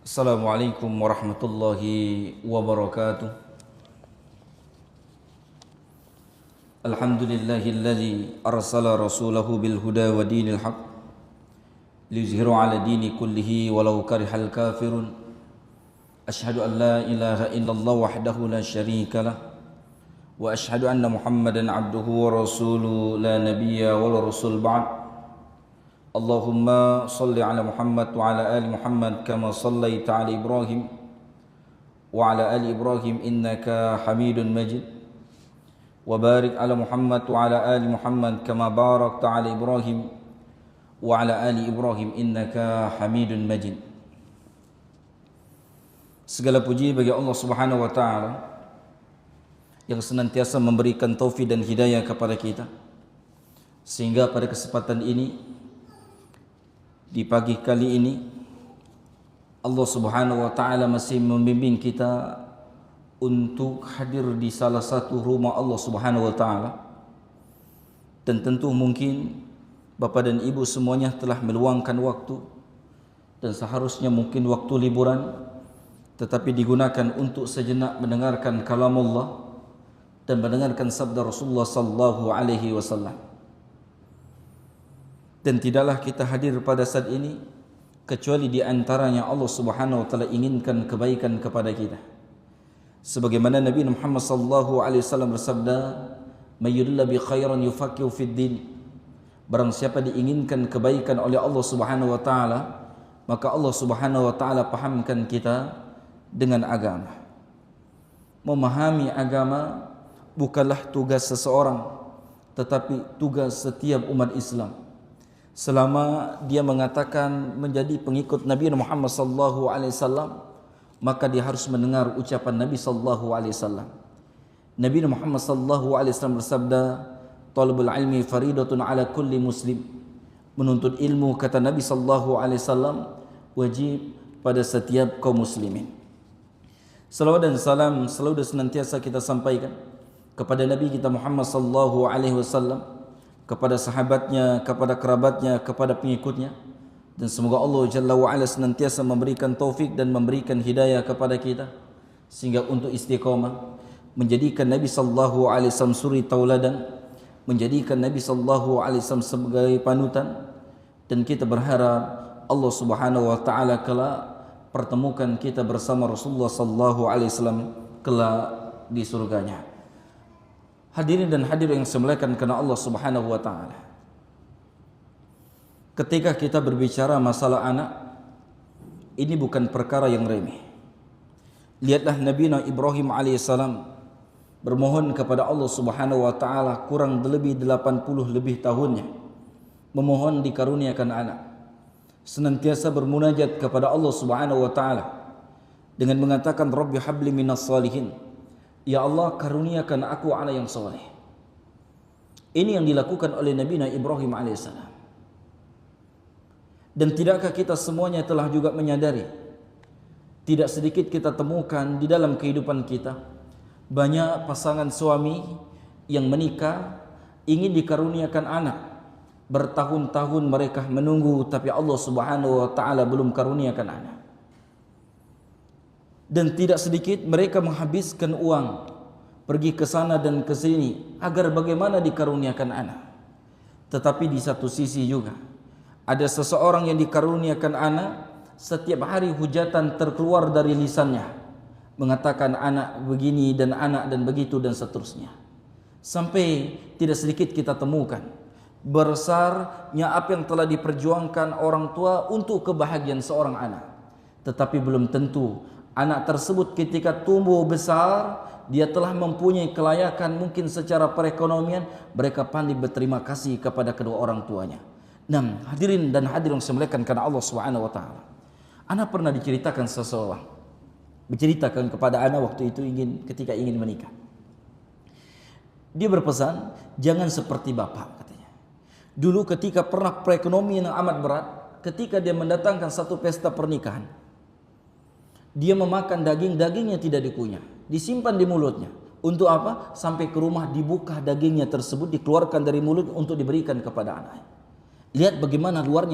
Assalamualaikum warahmatullahi wabarakatuh. Alhamdulillahilladzi arsala rasulahu bil huda wa dinil haq liyuzhiru ala dini kullihi walau karihal kafirun. Ashhadu an la ilaha illallah wahdahu la syarika lah wa ashhadu anna Muhammadan abduhu wa rasuluhu la nabiyya wa la rasul ba'd. Allahumma salli ala Muhammad wa ala ali Muhammad kama sallaita ala Ibrahim wa ala ali Ibrahim innaka Hamidun Majid. Wa barik ala Muhammad wa ala ali Muhammad kama barakta ala Ibrahim wa ala ali Ibrahim innaka Hamidun Majid. Segala puji bagi Allah Subhanahu wa taala yang senantiasa memberikan taufik dan hidayah kepada kita, sehingga pada kesempatan ini, di pagi kali ini, Allah Subhanahu wa taala masih membimbing kita untuk hadir di salah satu rumah Allah Subhanahu wa taala. Dan tentu mungkin Bapak dan Ibu semuanya telah meluangkan waktu, dan seharusnya mungkin waktu liburan, tetapi digunakan untuk sejenak mendengarkan kalam Allah dan mendengarkan sabda Rasulullah sallallahu alaihi wasallam. Dan tidaklah kita hadir pada saat ini kecuali di antaranya Allah Subhanahu wa taala inginkan kebaikan kepada kita. Sebagaimana Nabi Muhammad sallallahu alaihi wasallam bersabda, "May yuridillahu bi khairan yufaqihu fid din." Barang siapa diinginkan kebaikan oleh Allah Subhanahu wa taala, maka Allah Subhanahu wa taala pahamkan kita dengan agama. Memahami agama bukanlah tugas seseorang, tetapi tugas setiap umat Islam. Selama dia mengatakan menjadi pengikut Nabi Muhammad sallallahu alaihi wasallam, maka dia harus mendengar ucapan Nabi sallallahu alaihi wasallam. Nabi Muhammad sallallahu alaihi wasallam bersabda, "Talabul ilmi faridatun ala kulli muslim." Menuntut ilmu, kata Nabi sallallahu alaihi wasallam, wajib pada setiap kaum muslimin. Salawat dan salam selalu dan senantiasa kita sampaikan kepada Nabi kita Muhammad sallallahu alaihi wasallam, kepada sahabatnya, kepada kerabatnya, kepada pengikutnya, dan semoga Allah Jalla wa'ala senantiasa memberikan taufik dan memberikan hidayah kepada kita, sehingga untuk istiqamah menjadikan Nabi sallallahu alaihi wasallam suri tauladan, menjadikan Nabi sallallahu alaihi wasallam sebagai panutan. Dan kita berharap Allah Subhanahu wa taala kelak pertemukan kita bersama Rasulullah sallallahu alaihi wasallam kelak di surganya. Hadirin dan hadirin yang saya muliakan karena Allah Subhanahu wa taala, ketika kita berbicara masalah anak, ini bukan perkara yang remeh. Lihatlah Nabi Ibrahim alaihissalam bermohon kepada Allah Subhanahu wa taala kurang lebih 80 lebih tahunnya, memohon dikaruniakan anak, senantiasa bermunajat kepada Allah Subhanahu wa taala dengan mengatakan, "Rabbi habli minas salihin." Ya Allah, karuniakan aku anak yang soleh. Ini yang dilakukan oleh Nabi Ibrahim alaihissalam. Dan tidakkah kita semuanya telah juga menyadari, tidak sedikit kita temukan di dalam kehidupan kita banyak pasangan suami yang menikah ingin dikaruniakan anak, bertahun-tahun mereka menunggu, tapi Allah Subhanahu wa taala belum karuniakan anak. Dan tidak sedikit mereka menghabiskan uang pergi ke sana dan ke sini agar bagaimana dikaruniakan anak. Tetapi di satu sisi juga ada seseorang yang dikaruniakan anak, setiap hari hujatan terkeluar dari lisannya, mengatakan anak begini dan anak dan begitu dan seterusnya. Sampai tidak sedikit kita temukan besarnya apa yang telah diperjuangkan orang tua untuk kebahagiaan seorang anak. Tetapi belum tentu anak tersebut ketika tumbuh besar, dia telah mempunyai kelayakan mungkin secara perekonomian, mereka pandai berterima kasih kepada kedua orang tuanya. Nah, hadirin dan hadirin yang saya muliakan karena Allah Subhanahu wa taala, anak pernah diceritakan seseorang menceritakan kepada anak waktu itu ketika ingin menikah. Dia berpesan, jangan seperti bapak, katanya. Dulu ketika pernah perekonomian yang amat berat, ketika dia mendatangkan satu pesta pernikahan, dia memakan dagingnya tidak dikunyah, disimpan di mulutnya. Untuk apa? Sampai ke rumah dibuka dagingnya tersebut, dikeluarkan dari mulut untuk diberikan kepada anak. Lihat bagaimana luar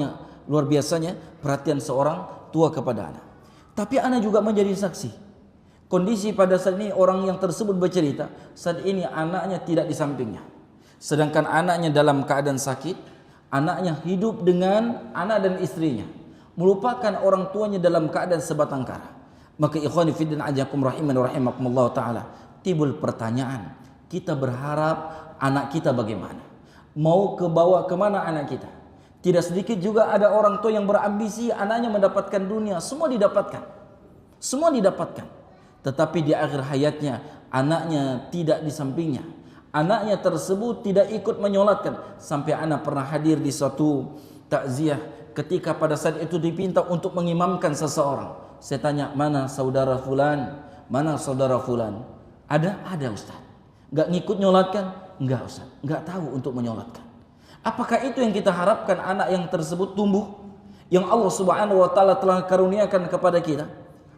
biasanya perhatian seorang tua kepada anak. Tapi ana juga menjadi saksi. Kondisi pada saat ini orang yang tersebut bercerita, saat ini anaknya tidak di sampingnya. Sedangkan anaknya dalam keadaan sakit, anaknya hidup dengan anak dan istrinya, melupakan orang tuanya dalam keadaan sebatang kara. Maka ikhwani fiddin ajakum rahiman wa rahimakumullah ta'ala, timbul pertanyaan, kita berharap anak kita bagaimana? Mau bawa kemana anak kita? Tidak sedikit juga ada orang tua yang berambisi anaknya mendapatkan dunia, semua didapatkan. Semua didapatkan. Tetapi di akhir hayatnya anaknya tidak di sampingnya. Anaknya tersebut tidak ikut menyolatkan. Sampai anak pernah hadir di suatu takziah ketika pada saat itu dipinta untuk mengimamkan seseorang. Saya tanya, mana saudara fulan? Mana saudara fulan? Ada Ustaz. Enggak ngikut nyolatkan? Enggak Ustaz. Enggak tahu untuk menyolatkan. Apakah itu yang kita harapkan anak yang tersebut tumbuh? Yang Allah Subhanahu wa taala telah karuniakan kepada kita?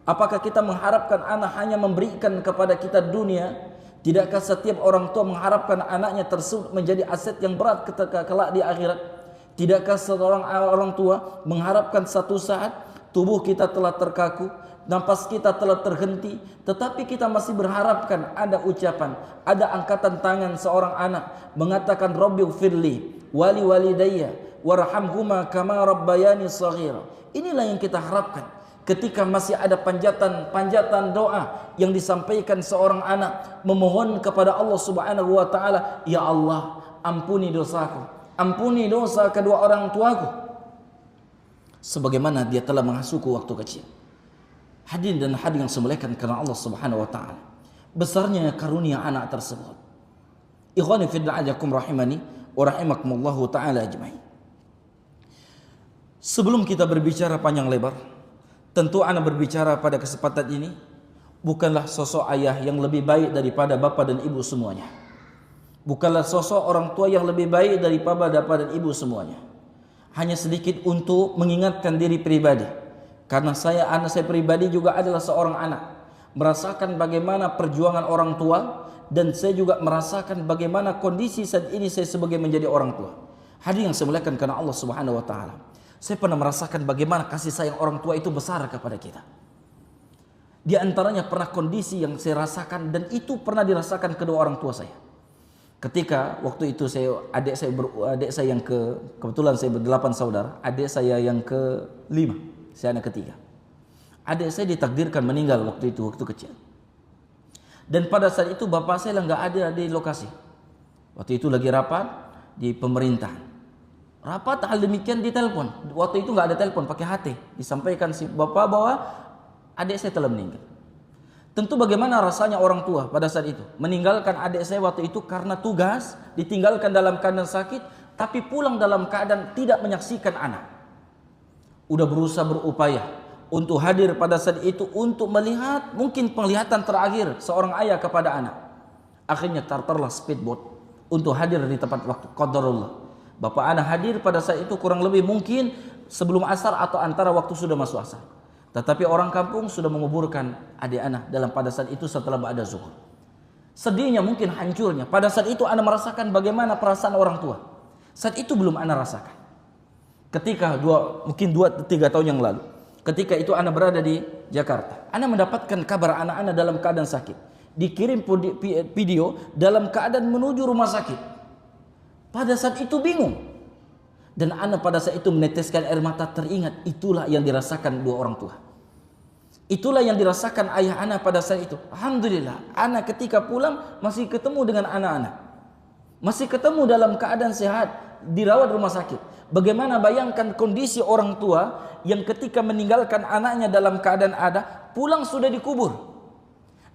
Apakah kita mengharapkan anak hanya memberikan kepada kita dunia? Tidakkah setiap orang tua mengharapkan anaknya tersebut menjadi aset yang berat ketika kelak di akhirat? Tidakkah seorang orang tua mengharapkan satu saat tubuh kita telah terkaku, napas kita telah terhenti, tetapi kita masih berharapkan ada ucapan, ada angkatan tangan seorang anak mengatakan Rabbighfirli wali walidayya warhamhuma kama rabbayani shaghira. Inilah yang kita harapkan. Ketika masih ada panjatan doa yang disampaikan seorang anak memohon kepada Allah Subhanahu wa taala, ya Allah, ampuni dosaku, ampuni dosa kedua orang tuaku, sebagaimana dia telah mengasuhku waktu kecil. Hadirin dan hadirin yang semuliakan karena Allah Subhanahu wa taala, besarnya karunia anak tersebut. Ikhwani fillah ajakum rahimani wa rahimakumullahu taala ajmain. Sebelum kita berbicara panjang lebar, tentu ana berbicara pada kesempatan ini bukanlah sosok ayah yang lebih baik daripada bapak dan ibu semuanya. Bukanlah sosok orang tua yang lebih baik daripada bapak dan ibu semuanya. Hanya sedikit untuk mengingatkan diri pribadi. Karena anak saya pribadi juga adalah seorang anak. Merasakan bagaimana perjuangan orang tua, dan saya juga merasakan bagaimana kondisi saat ini saya sebagai menjadi orang tua. Hadirin yang saya muliakan karena Allah Subhanahu wa taala. Saya pernah merasakan bagaimana kasih sayang orang tua itu besar kepada kita. Di antaranya pernah kondisi yang saya rasakan, dan itu pernah dirasakan kedua orang tua saya. Ketika waktu itu adik saya yang kebetulan saya berdelapan saudara, adik saya yang ke-5, saya anak ketiga. Adik saya ditakdirkan meninggal waktu kecil. Dan pada saat itu bapak saya nggak ada di lokasi. Waktu itu lagi rapat di pemerintahan. Rapat hal demikian ditelepon. Waktu itu nggak ada telepon, pakai HT. Disampaikan si bapak bahwa adik saya telah meninggal. Tentu bagaimana rasanya orang tua pada saat itu meninggalkan adik saya waktu itu karena tugas, ditinggalkan dalam keadaan sakit, tapi pulang dalam keadaan tidak menyaksikan anak. Udah berusaha berupaya untuk hadir pada saat itu untuk melihat mungkin penglihatan terakhir seorang ayah kepada anak. Akhirnya charterlah speedboat untuk hadir di tempat waktu. Qadarullah. Bapak anak hadir pada saat itu kurang lebih mungkin sebelum asar atau antara waktu sudah masuk asar. Tetapi orang kampung sudah menguburkan adik anak dalam pada saat itu setelah ba'da zuhur. Sedihnya mungkin hancurnya. Pada saat itu anak merasakan bagaimana perasaan orang tua. Saat itu belum anak rasakan. Ketika mungkin 2-3 tahun yang lalu, ketika itu anak berada di Jakarta, anak mendapatkan kabar anak-anak dalam keadaan sakit. Dikirim video dalam keadaan menuju rumah sakit. Pada saat itu bingung. Dan anak pada saat itu meneteskan air mata, teringat itulah yang dirasakan dua orang tua. Itulah yang dirasakan ayah anak pada saat itu. Alhamdulillah, anak ketika pulang masih ketemu dengan anak-anak. Masih ketemu dalam keadaan sehat, dirawat rumah sakit. Bagaimana bayangkan kondisi orang tua yang ketika meninggalkan anaknya dalam keadaan ada, pulang sudah dikubur.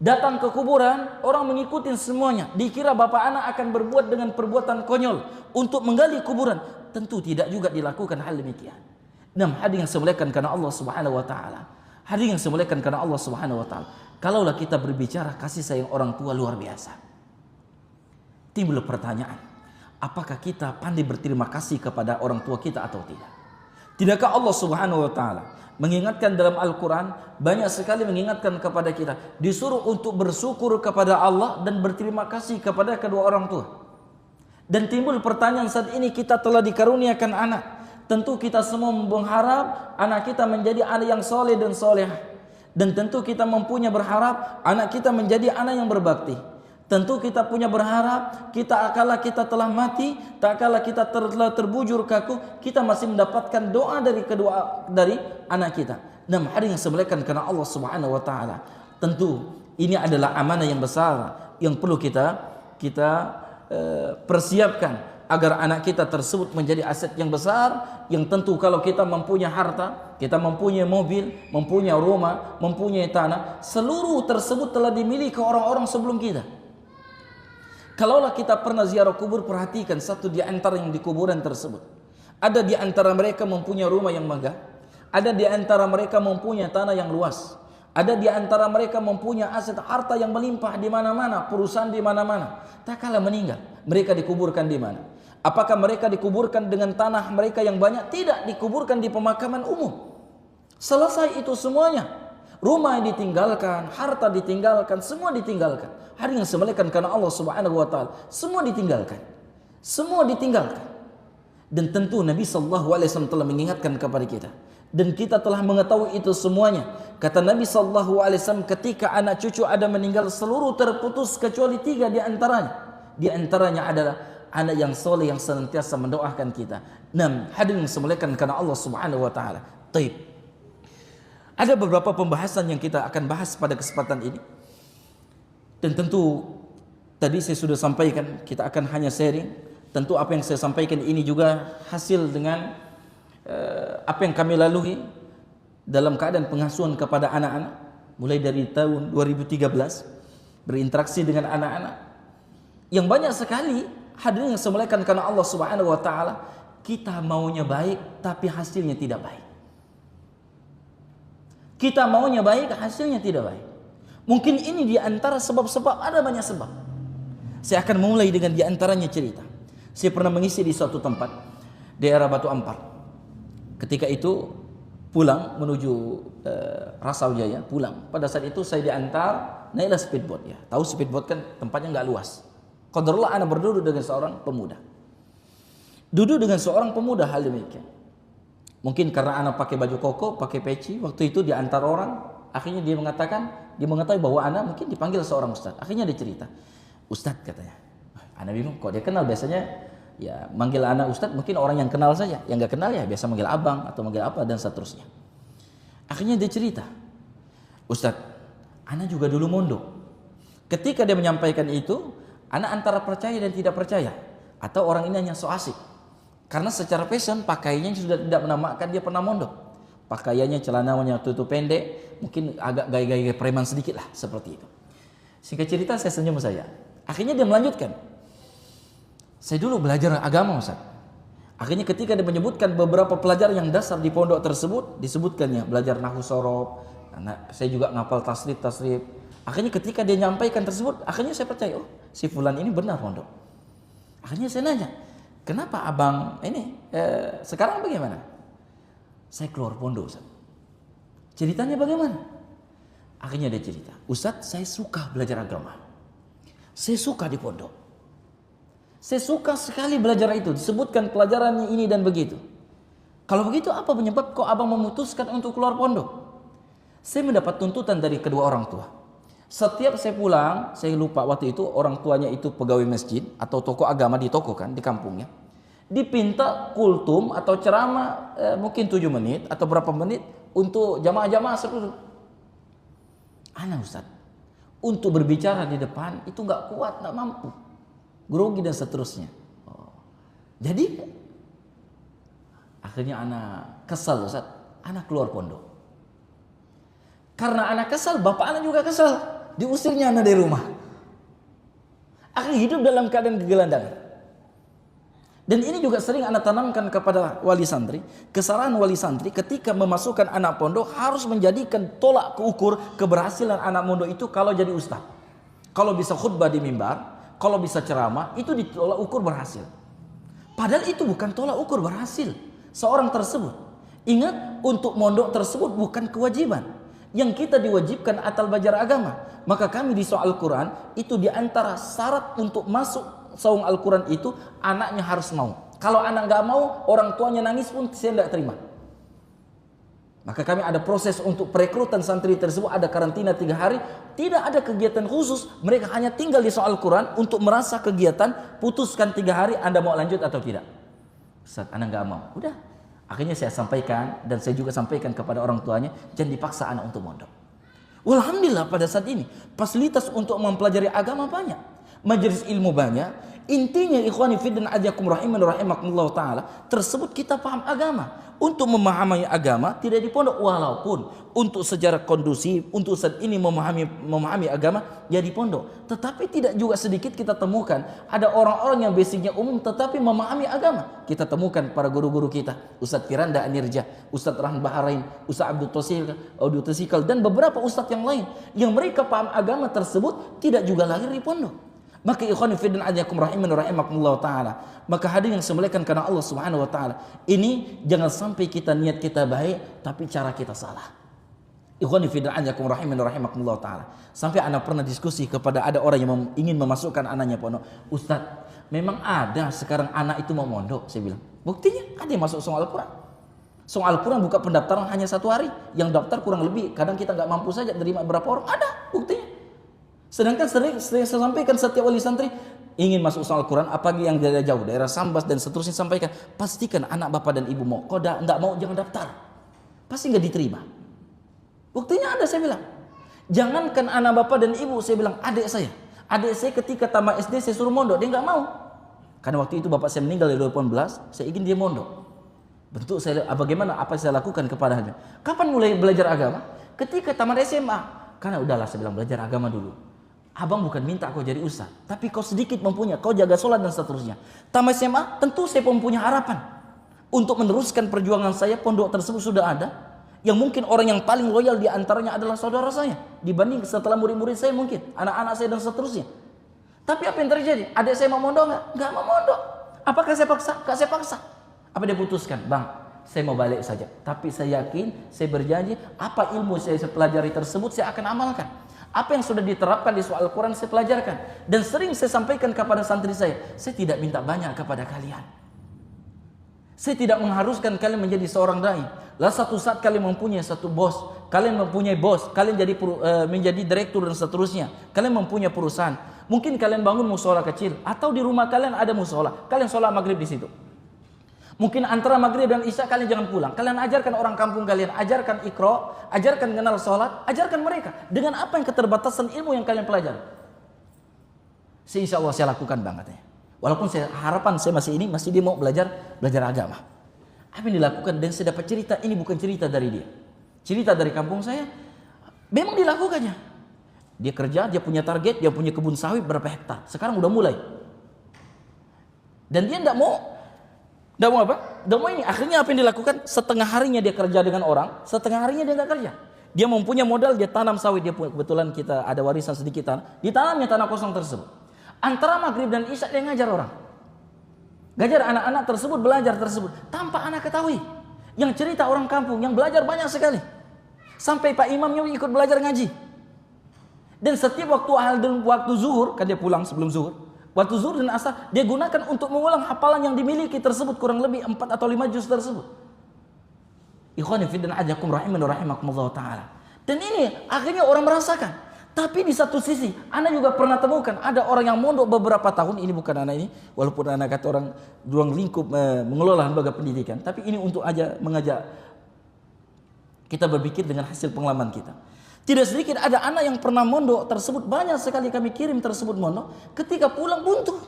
Datang ke kuburan, orang mengikuti semuanya. Dikira bapak anak akan berbuat dengan perbuatan konyol untuk menggali kuburan. Tentu tidak juga dilakukan hal demikian. Hadirin yang semuliakan karena Allah Subhanahu wa taala. Hadirin yang semuliakan karena Allah Subhanahu wa taala. Kalaulah kita berbicara kasih sayang orang tua luar biasa. Timbul pertanyaan, apakah kita pandai berterima kasih kepada orang tua kita atau tidak? Tidakkah Allah Subhanahu wa taala mengingatkan dalam Al-Quran, banyak sekali mengingatkan kepada kita, disuruh untuk bersyukur kepada Allah dan berterima kasih kepada kedua orang tua. Dan timbul pertanyaan, saat ini kita telah dikaruniakan anak. Tentu kita semua mengharap anak kita menjadi anak yang soleh dan soleh. Dan tentu kita mempunyai berharap anak kita menjadi anak yang berbakti. Tentu kita punya berharap kita telah mati, tak kala kita telah terbujur kaku, kita masih mendapatkan doa dari anak kita. Dan hari yang sebelahkan karena Allah Subhanahu wa taala. Tentu ini adalah amanah yang besar yang perlu kita persiapkan agar anak kita tersebut menjadi aset yang besar, yang tentu kalau kita mempunyai harta, kita mempunyai mobil, mempunyai rumah, mempunyai tanah, seluruh tersebut telah dimiliki orang-orang sebelum kita. Kalaulah kita pernah ziarah kubur, perhatikan satu di antara yang di kuburan tersebut. Ada di antara mereka mempunyai rumah yang megah, ada di antara mereka mempunyai tanah yang luas, ada di antara mereka mempunyai aset harta yang melimpah di mana-mana, perusahaan di mana-mana. Tak kala meninggal, mereka dikuburkan di mana? Apakah mereka dikuburkan dengan tanah mereka yang banyak? Tidak, dikuburkan di pemakaman umum. Selesai itu semuanya. Rumah yang ditinggalkan, harta ditinggalkan, semua ditinggalkan. Hari yang semelekan karena Allah Subhanahu wa taala, semua ditinggalkan. Semua ditinggalkan. Dan tentu Nabi sallallahu alaihi wasallam telah mengingatkan kepada kita. Dan kita telah mengetahui itu semuanya. Kata Nabi sallallahu alaihi wasallam, ketika anak cucu ada meninggal, seluruh terputus kecuali 3 di antaranya. Di antaranya adalah anak yang soleh yang senantiasa mendoakan kita. 6. Hadirin yang semelekan karena Allah Subhanahu wa taala. Taib. Ada beberapa pembahasan yang kita akan bahas pada kesempatan ini. Dan tentu tadi saya sudah sampaikan, kita akan hanya sharing. Tentu apa yang saya sampaikan ini juga hasil dengan apa yang kami lalui dalam keadaan pengasuhan kepada anak-anak mulai dari tahun 2013, berinteraksi dengan anak-anak yang banyak sekali. Hadirin yang semuliakan karena Allah Subhanahu wa taala, kita maunya baik tapi hasilnya tidak baik. Kita maunya baik, hasilnya tidak baik. Mungkin ini di antara sebab-sebab, ada banyak sebab. Saya akan mulai dengan di antaranya cerita. Saya pernah mengisi di suatu tempat, daerah Batu Ampar. Ketika itu pulang menuju Rasau Jaya, pulang. Pada saat itu saya diantar, naiklah speedboat ya. Tahu speedboat kan tempatnya nggak luas. Qadarullah anak berduduk dengan seorang pemuda. Duduk dengan seorang pemuda hal demikian. Mungkin karena anak pakai baju koko, pakai peci, waktu itu diantar orang, akhirnya dia mengetahui bahwa anak mungkin dipanggil seorang ustaz. Akhirnya dia cerita, "Ustaz," katanya. Anak bingung, kok dia kenal, biasanya ya manggil anak ustaz mungkin orang yang kenal saja, yang nggak kenal ya biasa manggil abang atau manggil apa dan seterusnya. Akhirnya dia cerita, "Ustaz, anak juga dulu mondok." Ketika dia menyampaikan itu, anak antara percaya dan tidak percaya, atau orang ini hanya so asik. Karena secara fashion pakaiannya sudah tidak menamakan dia pernah mondok. Pakaiannya celananya tutup pendek, mungkin agak gaya-gaya preman sedikit lah, seperti itu. Singkat cerita saya senyum saja. Akhirnya dia melanjutkan, "Saya dulu belajar agama, Ustaz." Akhirnya ketika dia menyebutkan beberapa pelajaran yang dasar di pondok tersebut, disebutkannya belajar nahwu sorof, saya juga ngapal tasrif. Akhirnya ketika dia nyampaikan tersebut, akhirnya saya percaya, oh si fulan ini benar pondok. Akhirnya saya nanya, "Kenapa abang ini sekarang bagaimana?" "Saya keluar pondok, Ustaz." "Ceritanya bagaimana?" Akhirnya dia cerita, "Ustaz, saya suka belajar agama. Saya suka di pondok. Saya suka sekali belajar itu. Disebutkan pelajarannya ini dan begitu. Kalau begitu apa penyebab kok abang memutuskan untuk keluar pondok?" Saya mendapat tuntutan dari kedua orang tua. Setiap saya pulang, saya lupa waktu itu orang tuanya itu pegawai masjid atau tokoh agama di toko kan, di kampungnya. Dipinta kultum atau ceramah mungkin 7 menit atau berapa menit untuk jamaah-jamaah seluruh. Anak Ustaz, untuk berbicara di depan itu nggak kuat, nggak mampu, grogi dan seterusnya. Jadi akhirnya anak kesal, Ustaz, anak keluar pondok. Karena anak kesal, bapak anak juga kesal. Diusirnya anak dari rumah. Akhirnya hidup dalam keadaan kegelandangan. Dan ini juga sering anak tanamkan kepada wali santri. Kesalahan wali santri ketika memasukkan anak pondok harus menjadikan tolak ukur keberhasilan anak pondok itu kalau jadi ustaz. Kalau bisa khutbah di mimbar, kalau bisa ceramah, itu ditolak ukur berhasil. Padahal itu bukan tolak ukur berhasil seorang tersebut. Ingat, untuk mondok tersebut bukan kewajiban. Yang kita diwajibkan atal belajar agama. Maka kami di soal Al-Quran itu diantara syarat untuk masuk saung Al-Quran itu anaknya harus mau. Kalau anak gak mau, orang tuanya nangis pun saya tidak terima. Maka kami ada proses untuk perekrutan santri tersebut, ada karantina 3 hari, tidak ada kegiatan khusus, mereka hanya tinggal di soal Quran untuk merasa kegiatan, putuskan 3 hari Anda mau lanjut atau tidak. Ustaz, Anda nggak mau. Udah. Akhirnya saya sampaikan dan saya juga sampaikan kepada orang tuanya, jangan dipaksa anak untuk mondok. Alhamdulillah pada saat ini fasilitas untuk mempelajari agama banyak, majelis ilmu banyak. Intinya ikhwani fiddin ajakum rahiman rahimakumullah taala, tersebut kita paham agama. Untuk memahami agama tidak di pondok, walaupun untuk sejarah kondusif untuk saat ini memahami agama ya di pondok. Tetapi tidak juga sedikit kita temukan ada orang-orang yang basicnya umum tetapi memahami agama. Kita temukan para guru-guru kita, Ustadz Firanda Anirja, Ustadz Rahman Baharain, Ustadz Abdul Tasikal dan beberapa ustadz yang lain yang mereka paham agama tersebut tidak juga lahir di pondok. Maka ikhwan fillah ajakum rahiman rahimakumullah taala, maka hadir yang semuliakan karena Allah Subhanahu wa taala, ini jangan sampai kita niat kita baik tapi cara kita salah. Ikhwan fillah ajakum rahiman rahimakumullah taala. Sampai anak pernah diskusi kepada ada orang yang ingin memasukkan anaknya pondok. Ustaz, memang ada sekarang anak itu mau mondok, saya bilang. Buktinya ada yang masuk soal Al-Qur'an. Soal Al-Qur'an buka pendaftaran hanya 1 hari, yang daftar kurang lebih, kadang kita nggak mampu saja terima berapa orang, ada buktinya. Sedangkan sering saya sampaikan setiap wali santri ingin masuk soal Quran, apalagi yang daerah jauh, daerah Sambas dan seterusnya, sampaikan pastikan anak bapak dan ibu mau. Kalau tidak mau jangan daftar, pasti nggak diterima. Buktinya ada, saya bilang. Jangankan anak bapak dan ibu, saya bilang adik saya ketika tamat SD saya suruh mondok, dia nggak mau. Karena waktu itu bapak saya meninggal di 2018, saya ingin dia mondok. Bentuk saya bagaimana apa yang saya lakukan kepadanya. Kapan mulai belajar agama? Ketika tamat SMA. Karena udahlah saya bilang belajar agama dulu. Abang bukan minta kau jadi ustaz, tapi kau sedikit mempunyai, kau jaga sholat dan seterusnya. Tamat SMA, tentu saya mempunyai harapan untuk meneruskan perjuangan saya. Pondok tersebut sudah ada, yang mungkin orang yang paling loyal di antaranya adalah saudara saya, dibanding setelah murid-murid saya mungkin, anak-anak saya dan seterusnya. Tapi apa yang terjadi? Adik saya mau mondok nggak? Nggak mau mondok. Apakah saya paksa? Nggak saya paksa. Apa dia putuskan? Bang, saya mau balik saja. Tapi saya yakin, saya berjanji, apa ilmu saya pelajari tersebut saya akan amalkan. Apa yang sudah diterapkan di soal Al-Quran saya pelajarkan. Dan sering saya sampaikan kepada santri saya tidak minta banyak kepada kalian. Saya tidak mengharuskan kalian menjadi seorang dai. Lah satu saat kalian mempunyai satu bos, kalian mempunyai bos, kalian menjadi direktur dan seterusnya. Kalian mempunyai perusahaan. Mungkin kalian bangun musola kecil atau di rumah kalian ada musola. Kalian sholat maghrib di situ. Mungkin antara maghrib dan isya kalian jangan pulang. Kalian ajarkan orang kampung kalian, ajarkan Iqra, ajarkan kenal sholat, ajarkan mereka. Dengan apa yang keterbatasan ilmu yang kalian pelajari. Insya Allah saya lakukan banget ya. Walaupun harapan saya masih dia mau belajar agama. Apa yang dilakukan dan saya dapat cerita, ini bukan cerita dari dia. Cerita dari kampung saya, memang dilakukannya. Dia kerja, dia punya target, dia punya kebun sawit berapa hektar. Sekarang udah mulai. Dan dia tidak mau apa? Tidak mau ini. Akhirnya apa yang dilakukan? Setengah harinya dia kerja dengan orang, setengah harinya dia nggak kerja. Dia mempunyai modal, dia tanam sawit. Dia kebetulan kita ada warisan sedikit tanah. Ditanamnya tanah kosong tersebut. Antara maghrib dan isya dia ngajar orang. Ngajar anak-anak tersebut, belajar tersebut. Tanpa anak ketahui. Yang cerita orang kampung, yang belajar banyak sekali. Sampai Pak Imamnya ikut belajar ngaji. Dan setiap waktu zuhur, kan dia pulang sebelum zuhur. Waktu zuhur dan asar dia gunakan untuk mengulang hafalan yang dimiliki tersebut, kurang lebih 4 atau 5 juz tersebut. Ikhwani fillah ajakum rahiman rahimakumullah taala. Dan ini akhirnya orang merasakan. Tapi di satu sisi, ana juga pernah temukan ada orang yang mondok beberapa tahun, ini bukan anak ini, walaupun anak kata orang ruang lingkup mengelola lembaga pendidikan, tapi ini untuk mengajak kita berpikir dengan hasil pengalaman kita. Tidak sedikit ada anak yang pernah mondok tersebut, banyak sekali kami kirim tersebut mondok, ketika pulang buntu.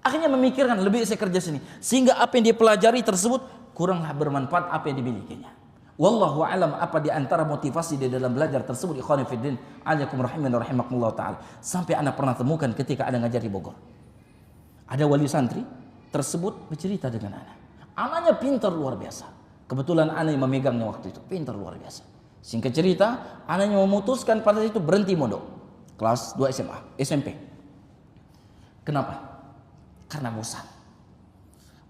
Akhirnya memikirkan, lebih saya kerja sini. Sehingga apa yang dia pelajari tersebut, kuranglah bermanfaat apa yang dimilikinya. Wallahu alam apa di antara motivasi dia dalam belajar tersebut, ikhwan fillah, ajakum rahiman rahimakumullah ta'ala. Sampai anak pernah temukan ketika ada ngajar di Bogor. Ada wali santri tersebut bercerita dengan anak. Anaknya pintar luar biasa. Kebetulan anak yang memegangnya waktu itu, pintar luar biasa. Singkat cerita, anaknya memutuskan pada itu berhenti mondok. Kelas 2 SMP. Kenapa? Karena bosan.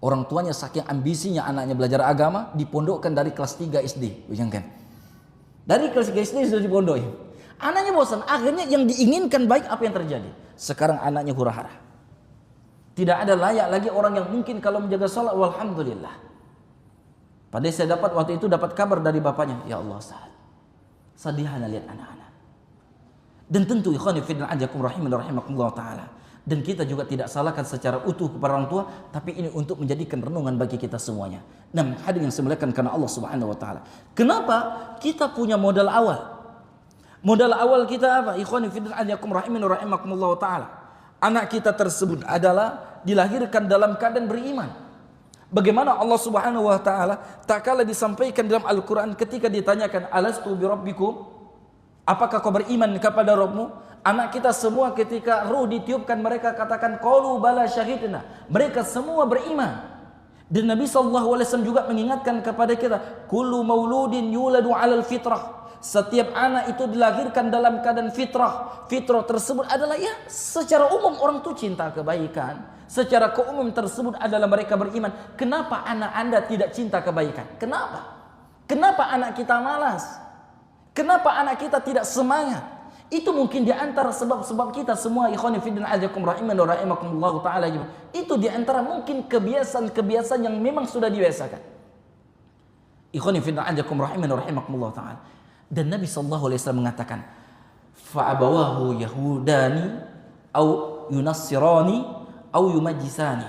Orang tuanya saking ambisinya anaknya belajar agama, dipondokkan dari kelas 3 SD. Bayangkan. Dari kelas 3 SD sudah dipondokin. Anaknya bosan, akhirnya yang diinginkan baik apa yang terjadi? Sekarang anaknya hura-hara. Tidak ada layak lagi orang yang mungkin kalau menjaga sholat, walhamdulillah. Padahal saya dapat waktu itu dapat kabar dari bapaknya, ya Allah sedih ana lihat anak-anak. Dan tentu ikhwani fillah ajakum rahimakumullah taala. Dan kita juga tidak salahkan secara utuh kepada orang tua, tapi ini untuk menjadikan renungan bagi kita semuanya. Nah, hadirin yang semuliakan karena Allah Subhanahu wa taala. Kenapa kita punya modal awal? Modal awal kita apa? Ikhwani fillah ajakum rahimakumullah taala. Anak kita tersebut adalah dilahirkan dalam keadaan beriman. Bagaimana Allah Subhanahu wa taala tak kala disampaikan dalam Al-Qur'an ketika ditanyakan alastu birabbikum, apakah kau beriman kepada Rabbmu? Anak kita semua ketika ruh ditiupkan mereka katakan qalu bala syahidna. Mereka semua beriman. Dan Nabi sallallahu alaihi wasallam juga mengingatkan kepada kita, kullu mauludin yuladu 'alal fitrah. Setiap anak itu dilahirkan dalam keadaan fitrah. Fitrah tersebut adalah ya secara umum orang itu cinta kebaikan. Secara keumum tersebut adalah mereka beriman. Kenapa anak Anda tidak cinta kebaikan? Kenapa? Kenapa anak kita malas? Kenapa anak kita tidak semangat? Itu mungkin di antara sebab-sebab kita semua ikhwani fillah ajakum rahimakumullah taala. Itu di antara mungkin kebiasaan-kebiasaan yang memang sudah dibiasakan. Ikhwani fillah ajakum rahimakumullah taala. Dan Nabi sallallahu alaihi wasallam mengatakan, fa abawahu yahudani au yunassirani au yumajisani.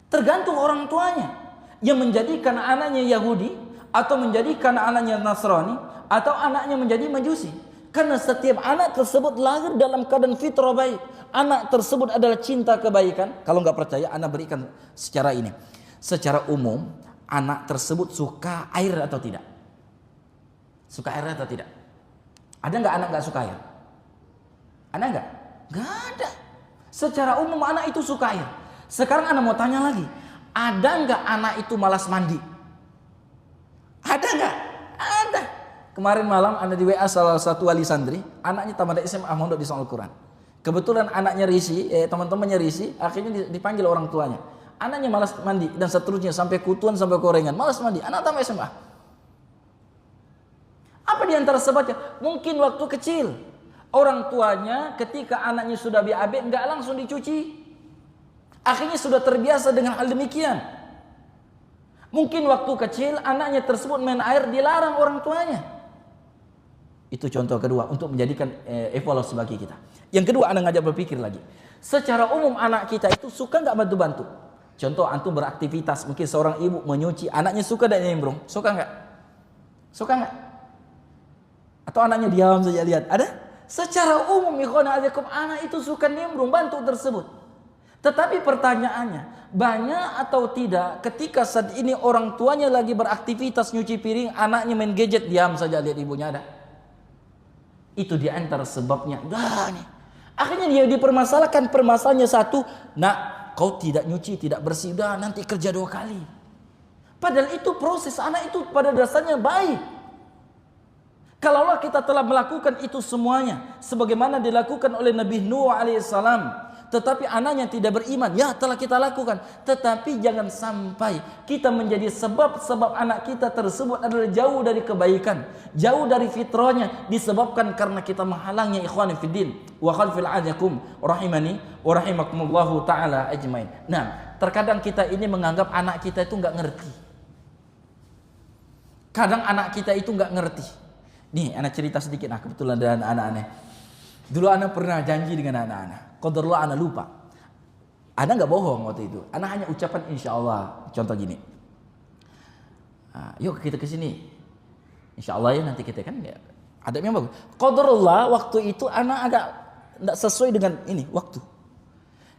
Tergantung orang tuanya yang menjadikan anaknya Yahudi atau menjadikan anaknya Nasrani atau anaknya menjadi Majusi. Karena setiap anak tersebut lahir dalam keadaan fitrah baik. Anak tersebut adalah cinta kebaikan. Kalau nggak percaya, anak berikan secara ini. Secara umum, anak tersebut suka air atau tidak? Suka air atau tidak? Ada nggak anak nggak suka air? Ada nggak? Nggak ada. Secara umum anak itu suka air. Sekarang anak mau tanya lagi, ada nggak anak itu malas mandi? Ada nggak? Ada. Kemarin malam ada di WA salah satu wali santri, anaknya tamat SMA mondok di Al-Quran. Kebetulan anaknya risi, teman-temannya risi, akhirnya dipanggil orang tuanya. Anaknya malas mandi dan seterusnya sampai kutuan sampai korengan, malas mandi. Anak tamat SMA. Apa di antara sebabnya? Mungkin waktu kecil. Orang tuanya ketika anaknya sudah BAB nggak langsung dicuci. Akhirnya sudah terbiasa dengan hal demikian. Mungkin waktu kecil anaknya tersebut main air dilarang orang tuanya. Itu contoh kedua untuk menjadikan evaluasi bagi kita. Yang kedua, anak ngajak berpikir lagi. Secara umum anak kita itu suka nggak bantu-bantu? Contoh antum beraktivitas, mungkin seorang ibu menyuci, anaknya suka dan nimbrung, suka nggak? Suka nggak? Atau anaknya diam saja lihat? Ada? Secara umum anak itu suka nimbrung bantu tersebut. Tetapi pertanyaannya, banyak atau tidak ketika saat ini orang tuanya lagi beraktivitas nyuci piring, anaknya main gadget diam saja lihat ibunya? Ada? Itu di antara sebabnya. Akhirnya dia dipermasalahkan, permasalahannya satu, nak kau tidak nyuci, tidak bersih, udah nanti kerja 2 kali. Padahal itu proses anak itu pada dasarnya baik. Kalaulah kita telah melakukan itu semuanya sebagaimana dilakukan oleh Nabi Nuh alaihissalam, tetapi anaknya tidak beriman, ya telah kita lakukan. Tetapi jangan sampai kita menjadi sebab anak kita tersebut adalah jauh dari kebaikan, jauh dari fitrahnya, disebabkan karena kita menghalangnya. Ikhwani fiddin wa khalfil ajakum rahimani wa rahimakumullahu ta'ala ajmain. Nah, terkadang kita ini menganggap anak kita itu nggak ngerti. Kadang anak kita itu nggak ngerti. Nih, anak cerita sedikit. Nah, kebetulan ada anak-anak aneh. Dulu anak pernah janji dengan anak-anak. Qadarullah anak lupa. Anak nggak bohong waktu itu. Anak hanya ucapan insya Allah. Contoh gini. Yuk kita ke sini. Insya Allah ya nanti kita kan ya. Ada yang bagus. Qadarullah waktu itu anak agak nggak sesuai dengan ini waktu.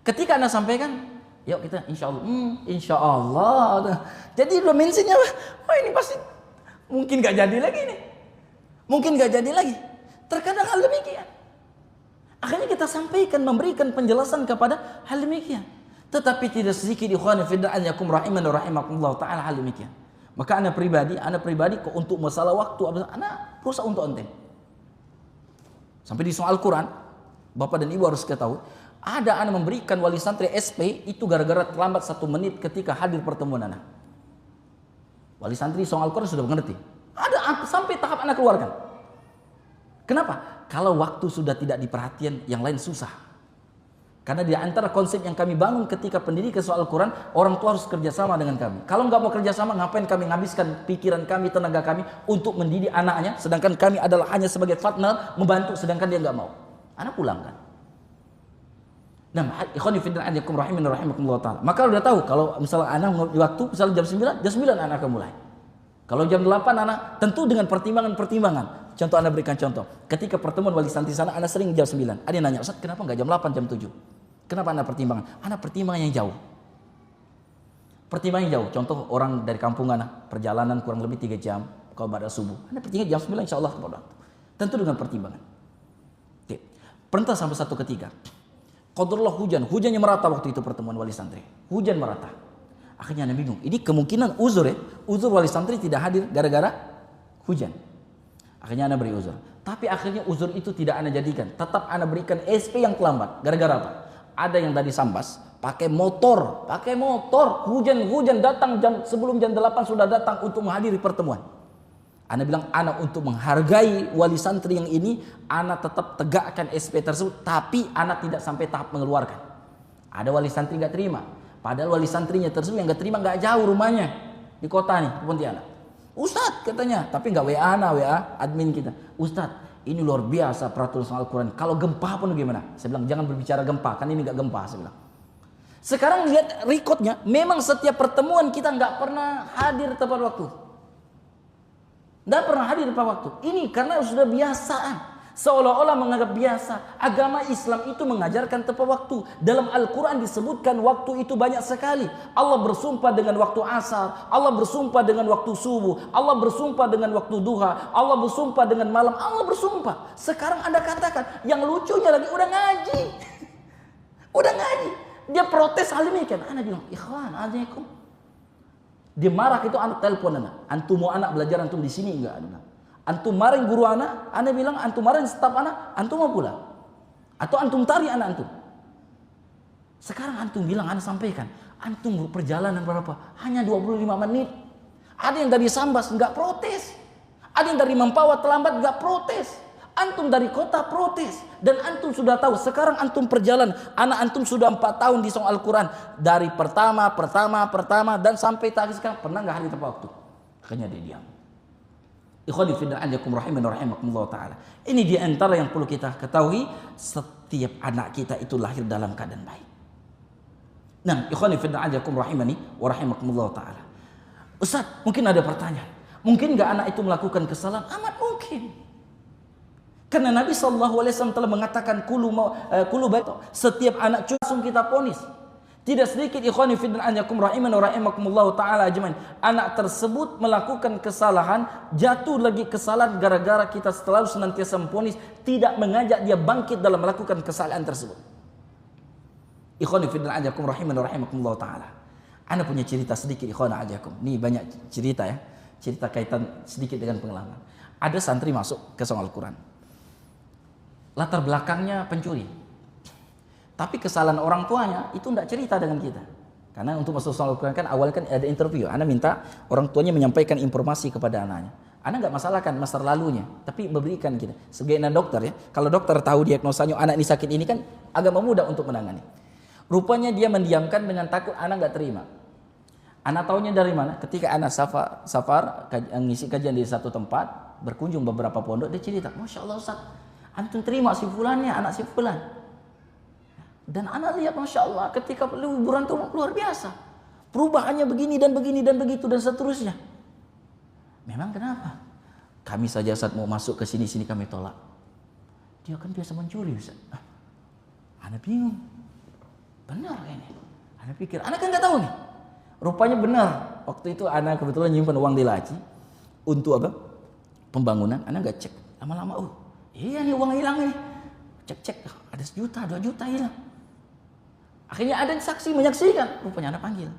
Ketika anak sampaikan, yuk kita insya Allah. Insya Allah. Jadi udah mentionnya, wah ini pasti mungkin nggak jadi lagi nih. Mungkin gak jadi lagi. Terkadang hal demikian. Akhirnya kita sampaikan, memberikan penjelasan kepada hal demikian. Tetapi tidak sedikit ikhwan fillah anyakum rahiman wa rahimakumullah ta'ala hal demikian. Maka anak pribadi kok untuk masalah waktu, anak berusaha untuk enten. Sampai di soal Al-Quran, bapak dan ibu harus ketahui, ada anak memberikan wali santri SP itu gara-gara terlambat 1 menit ketika hadir pertemuan anak. Wali santri soal Al-Quran sudah mengerti. Ada sampai tahap anak keluarkan. Kenapa? Kalau waktu sudah tidak diperhatian, yang lain susah. Karena di antara konsep yang kami bangun ketika pendidikan soal Al-Quran, orang tua harus kerjasama dengan kami. Kalau nggak mau kerjasama, ngapain kami menghabiskan pikiran kami, tenaga kami untuk mendidik anaknya, sedangkan kami adalah hanya sebagai partner membantu, sedangkan dia nggak mau. Anak pulang kan. Nah, ikhwani fillah a'azakum rahimin rahimakumullah taala. Maka udah tahu kalau misalnya anak di waktu misalnya jam 9 anak akan mulai. Kalau jam 8 anak tentu dengan pertimbangan-pertimbangan. Contoh anak berikan contoh. Ketika pertemuan wali santri sana anak sering jam 9. Ada yang nanya, "Ustaz, kenapa enggak jam 8 jam 7?" Kenapa anak pertimbangan? Anak pertimbangan yang jauh. Pertimbangan yang jauh. Contoh orang dari kampung anak perjalanan kurang lebih 3 jam kalau pada subuh. Anak pertimbangan jam 9 insyaallah tepat waktu. Tentu dengan pertimbangan. Oke. Perintah sampai satu ketiga. Qadarullah hujannya merata waktu itu pertemuan wali santri. Hujan merata. Akhirnya Anda bingung. Ini kemungkinan uzur ya. Uzur wali santri tidak hadir gara-gara hujan. Akhirnya Anda beri uzur. Tapi akhirnya uzur itu tidak Anda jadikan. Tetap Anda berikan SP yang terlambat. Gara-gara apa? Ada yang dari Sambas pakai motor, hujan datang sebelum jam 8 sudah datang untuk menghadiri pertemuan. Anda bilang, Anda untuk menghargai wali santri yang ini, Anda tetap tegakkan SP tersebut, tapi Anda tidak sampai tahap mengeluarkan. Ada wali santri nggak terima, padahal wali santrinya tersebut yang nggak terima nggak jauh rumahnya di kota nih, Pontianak. Ustadz katanya, tapi nggak WA admin kita. Ustadz, ini luar biasa peraturan soal Al-Quran. Kalau gempa pun gimana? Saya bilang jangan berbicara gempa, kan ini nggak gempa. Saya bilang. Sekarang lihat recordnya, memang setiap pertemuan kita nggak pernah hadir tepat waktu. Nggak pernah hadir tepat waktu. Ini karena sudah biasaan. Seolah-olah menganggap biasa. Agama Islam itu mengajarkan tepat waktu. Dalam Al-Quran disebutkan waktu itu banyak sekali. Allah bersumpah dengan waktu asar. Allah bersumpah dengan waktu subuh. Allah bersumpah dengan waktu duha. Allah bersumpah dengan malam. Allah bersumpah. Sekarang Anda katakan, yang lucunya lagi udah ngaji. Udah ngaji. Dia protes hal demikian. Anda bilang, ikhwan, azaikum. Dia marah itu anak telepon anak. Antum mau anak belajar antum di sini enggak? Antum marahin guru anak bilang antum marahin staf anak, antum mau pulang. Atau antum tarik anak antum. Sekarang antum bilang, anak sampaikan, antum perjalanan berapa? Hanya 25 menit. Ada yang dari Sambas enggak protes. Ada yang dari Mempawah terlambat enggak protes. Antum dari kota protes. Dan antum sudah tahu, sekarang antum perjalanan, anak antum sudah 4 tahun di Song Al-Quran. Dari pertama, dan sampai tadi sekarang, pernah enggak hari tepat waktu? Akhirnya dia diam. Ikhwani fillah a'azakum rahimin rahimakumullah taala. Ini di antara yang perlu kita ketahui, setiap anak kita itu lahir dalam keadaan baik. Nah, ikhwani fillah a'azakum rahimani wa rahimakumullah taala. Ustaz, mungkin ada pertanyaan. Mungkin enggak anak itu melakukan kesalahan? Amat mungkin. Karena Nabi SAW telah mengatakan kulu baito, setiap anak langsung kita ponis. Tidak sedikit ikhwani fillah a'azakum rahiman wa rahimakumullah taala ajmain. Anak tersebut melakukan kesalahan, jatuh lagi kesalahan gara-gara kita selalu senantiasa memponis, tidak mengajak dia bangkit dalam melakukan kesalahan tersebut. Ikhwani fillah a'azakum rahiman wa rahimakumullah taala. Ana punya cerita sedikit ikhwan a'azakum. Ini banyak cerita ya. Cerita kaitan sedikit dengan pengalaman. Ada santri masuk ke Song Al-Quran. Latar belakangnya pencuri. Tapi kesalahan orang tuanya itu tidak cerita dengan kita. Karena untuk masuk Song Al-Quran kan awal kan ada interview. Anda minta orang tuanya menyampaikan informasi kepada anaknya. Anda nggak masalahkan masa lalunya, tapi memberikan kita. Sebagai anak dokter ya, kalau dokter tahu diagnosanya anak ini sakit ini kan agak mudah untuk menangani. Rupanya dia mendiamkan dengan takut anak nggak terima. Anak taunya dari mana? Ketika anak safar ngisi kajian di satu tempat, berkunjung beberapa pondok, dia cerita, Masya Allah Ustaz, antum terima si fulannya, anak si fulan. Dan anak lihat Masya Allah ketika liburan itu luar biasa. Perubahannya begini dan begitu dan seterusnya. Memang kenapa? Kami saja saat mau masuk ke sini kami tolak. Dia kan biasa mencuri Ustaz. Anak bingung. Benar kayaknya. Anak pikir, anak kan nggak tahu nih. Rupanya benar. Waktu itu anak kebetulan nyimpan uang di laci. Untuk apa? Pembangunan. Anak nggak cek. Lama-lama, iya nih uang hilang nih. Cek, ada 1 juta, 2 juta hilang. Akhirnya ada saksi menyaksikan, rupanya anak panggil.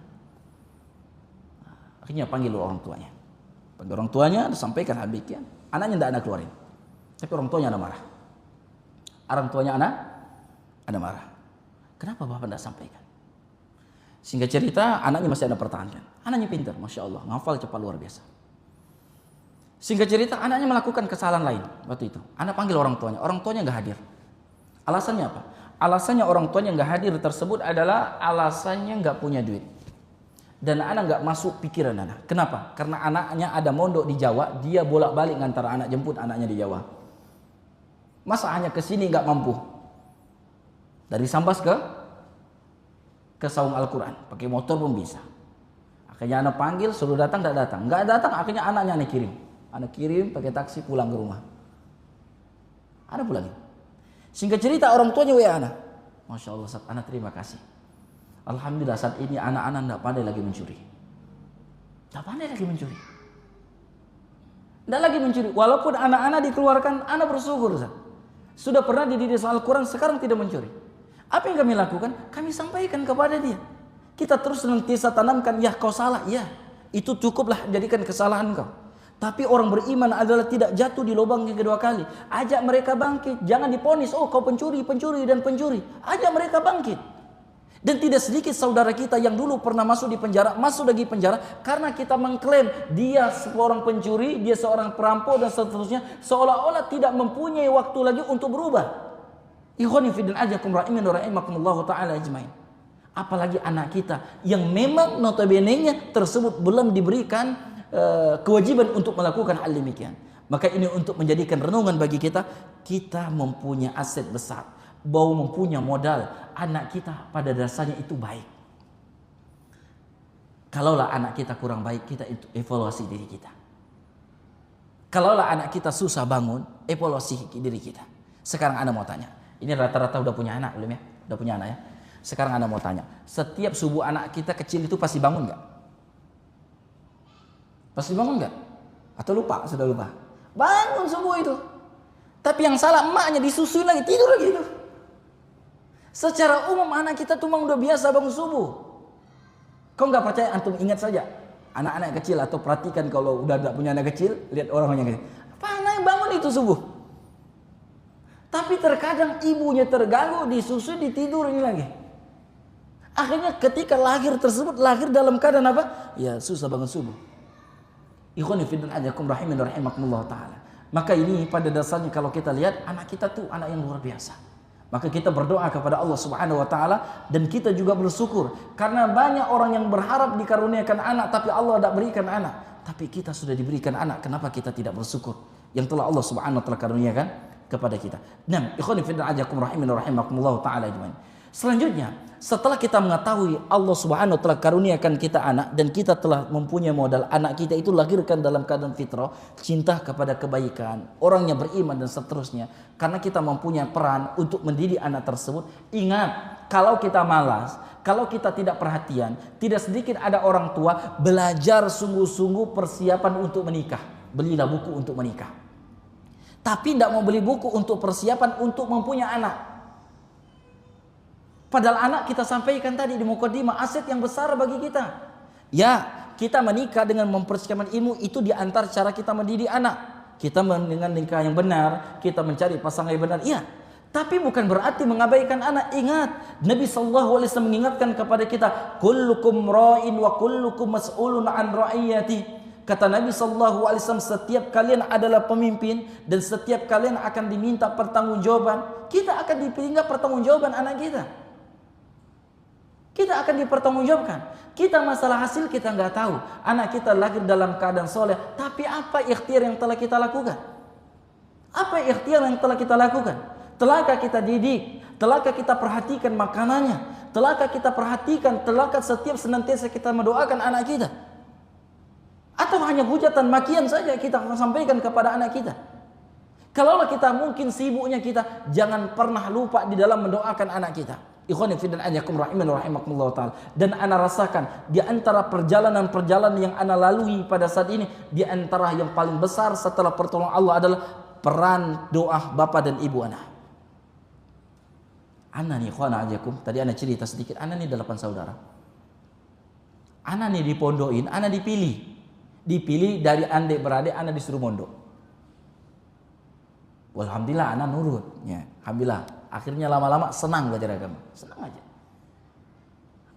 Akhirnya panggil orang tuanya. Panggil orang tuanya, sampaikan habisnya. Anaknya tidak anak keluarin. Tapi orang tuanya ada marah. Orang tuanya ada marah. Kenapa bapak tidak sampaikan? Sehingga cerita, anaknya masih ada pertahankan. Anaknya pintar, Masya Allah, ngafal cepat luar biasa. Sehingga cerita, anaknya melakukan kesalahan lain waktu itu. Anak panggil orang tuanya nggak hadir. Alasannya apa? Alasannya orang tuanya nggak hadir tersebut adalah alasannya nggak punya duit. Dan anak nggak masuk pikiran anak. Kenapa? Karena anaknya ada mondok di Jawa, dia bolak-balik ngantar anak, jemput anaknya di Jawa. Masa hanya ke sini nggak mampu? Dari Sambas ke Saung Al-Quran, pakai motor pun bisa. Akhirnya anak panggil, suruh datang, nggak datang. Akhirnya anaknya anak kirim pakai taksi pulang ke rumah. Anak pulangin. Singkat cerita orang tuanya WA anak. Masya Allah, Ustaz, anak terima kasih. Alhamdulillah saat ini anak-anak tidak pandai lagi mencuri. Tidak pandai lagi mencuri. Tidak lagi mencuri. Walaupun anak-anak dikeluarkan, anak bersyukur. Ustaz. Sudah pernah dididik Al-Quran, sekarang tidak mencuri. Apa yang kami lakukan? Kami sampaikan kepada dia. Kita terus senantiasa tanamkan, ya kau salah. Ya, itu cukuplah jadikan kesalahan kau. Tapi orang beriman adalah tidak jatuh di lubang yang kedua kali. Ajak mereka bangkit. Jangan diponis, oh kau pencuri. Ajak mereka bangkit. Dan tidak sedikit saudara kita yang dulu pernah masuk lagi penjara karena kita mengklaim dia seorang pencuri, dia seorang perampok dan seterusnya, seolah-olah tidak mempunyai waktu lagi untuk berubah. Ikhwani fi din ajakum rahimin wa rahimakumullah taala ajmain. Apalagi anak kita yang memang notabene-nya tersebut belum diberikan kewajiban untuk melakukan hal demikian. Maka ini untuk menjadikan renungan bagi kita mempunyai aset besar, bahwa mempunyai modal. Anak kita pada dasarnya itu baik. Kalaulah anak kita kurang baik, kita itu evaluasi diri kita. Kalaulah anak kita susah bangun, evaluasi diri kita. Sekarang Anda mau tanya, ini rata-rata udah punya anak belum ya? Udah punya anak ya? Sekarang Anda mau tanya, setiap subuh anak kita kecil itu pasti bangun nggak? Pasti bangun nggak? Atau sudah lupa? Bangun subuh itu. Tapi yang salah emaknya disusuin lagi, tidur lagi itu. Secara umum anak kita tuh memang udah biasa bangun subuh. Kau nggak percaya, antum ingat saja anak-anak kecil atau perhatikan kalau udah tidak punya anak kecil, lihat orang yang kecil. Apa anak bangun itu subuh? Tapi terkadang ibunya terganggu, disusui, ditidurin lagi. Akhirnya ketika lahir dalam keadaan apa? Ya susah bangun subuh. Ikhwani fillah ajakum rahimin rahimakumullah taala. Maka ini pada dasarnya kalau kita lihat anak kita tuh anak yang luar biasa. Maka kita berdoa kepada Allah Subhanahu wa taala dan kita juga bersyukur karena banyak orang yang berharap dikaruniakan anak tapi Allah tidak berikan anak. Tapi kita sudah diberikan anak, kenapa kita tidak bersyukur yang telah Allah Subhanahu wa taala karuniakan kepada kita. Nah, ikhwani fillah ajakum rahimin rahimakumullah taala ajmain. Selanjutnya, setelah kita mengetahui Allah Subhanahu wa taala karuniakan kita anak dan kita telah mempunyai modal, anak kita itu lahirkan dalam keadaan fitrah, cinta kepada kebaikan, orangnya beriman dan seterusnya. Karena kita mempunyai peran untuk mendidik anak tersebut. Ingat, kalau kita malas, kalau kita tidak perhatian, tidak sedikit ada orang tua belajar sungguh-sungguh persiapan untuk menikah. Belilah buku untuk menikah. Tapi tidak mau beli buku untuk persiapan untuk mempunyai anak. Padahal anak kita sampaikan tadi di mukadimah aset yang besar bagi kita. Ya, kita menikah dengan mempersiapkan ilmu itu di antara cara kita mendidik anak. Kita dengan nikah yang benar, kita mencari pasangan yang benar. Iya, tapi bukan berarti mengabaikan anak. Ingat, Nabi SAW mengingatkan kepada kita, kullukum ra'in wa kullukum mas'ulun an ra'iyati. Kata Nabi SAW, setiap kalian adalah pemimpin dan setiap kalian akan diminta pertanggungjawaban. Kita akan diminta pertanggungjawaban anak kita. Kita akan dipertanggungjawabkan. Kita masalah hasil kita nggak tahu. Anak kita lahir dalam keadaan soleh. Tapi apa ikhtiar yang telah kita lakukan? Apa ikhtiar yang telah kita lakukan? Telahkah kita didik? Telahkah kita perhatikan makanannya? Telahkah kita perhatikan? Telahkah setiap senantiasa kita mendoakan anak kita? Atau hanya hujatan makian saja kita sampaikan kepada anak kita? Kalaulah kita mungkin sibuknya kita, jangan pernah lupa di dalam mendoakan anak kita. Ikhwani fillah ajakum rahimin rahimakumullah taala. Dan ana rasakan di antara perjalanan-perjalanan yang ana lalui pada saat ini, di antara yang paling besar setelah pertolongan Allah adalah peran doa bapak dan ibu ana. Ana nih ikhwana ajakum, tadi ana cerita sedikit, ana nih 8 saudara. Ana nih dipondokin, ana dipilih dari adik beradik, ana disuruh mondok. Alhamdulillah ana nurut, ya, alhamdulillah. Akhirnya lama-lama senang belajar agama. Senang aja.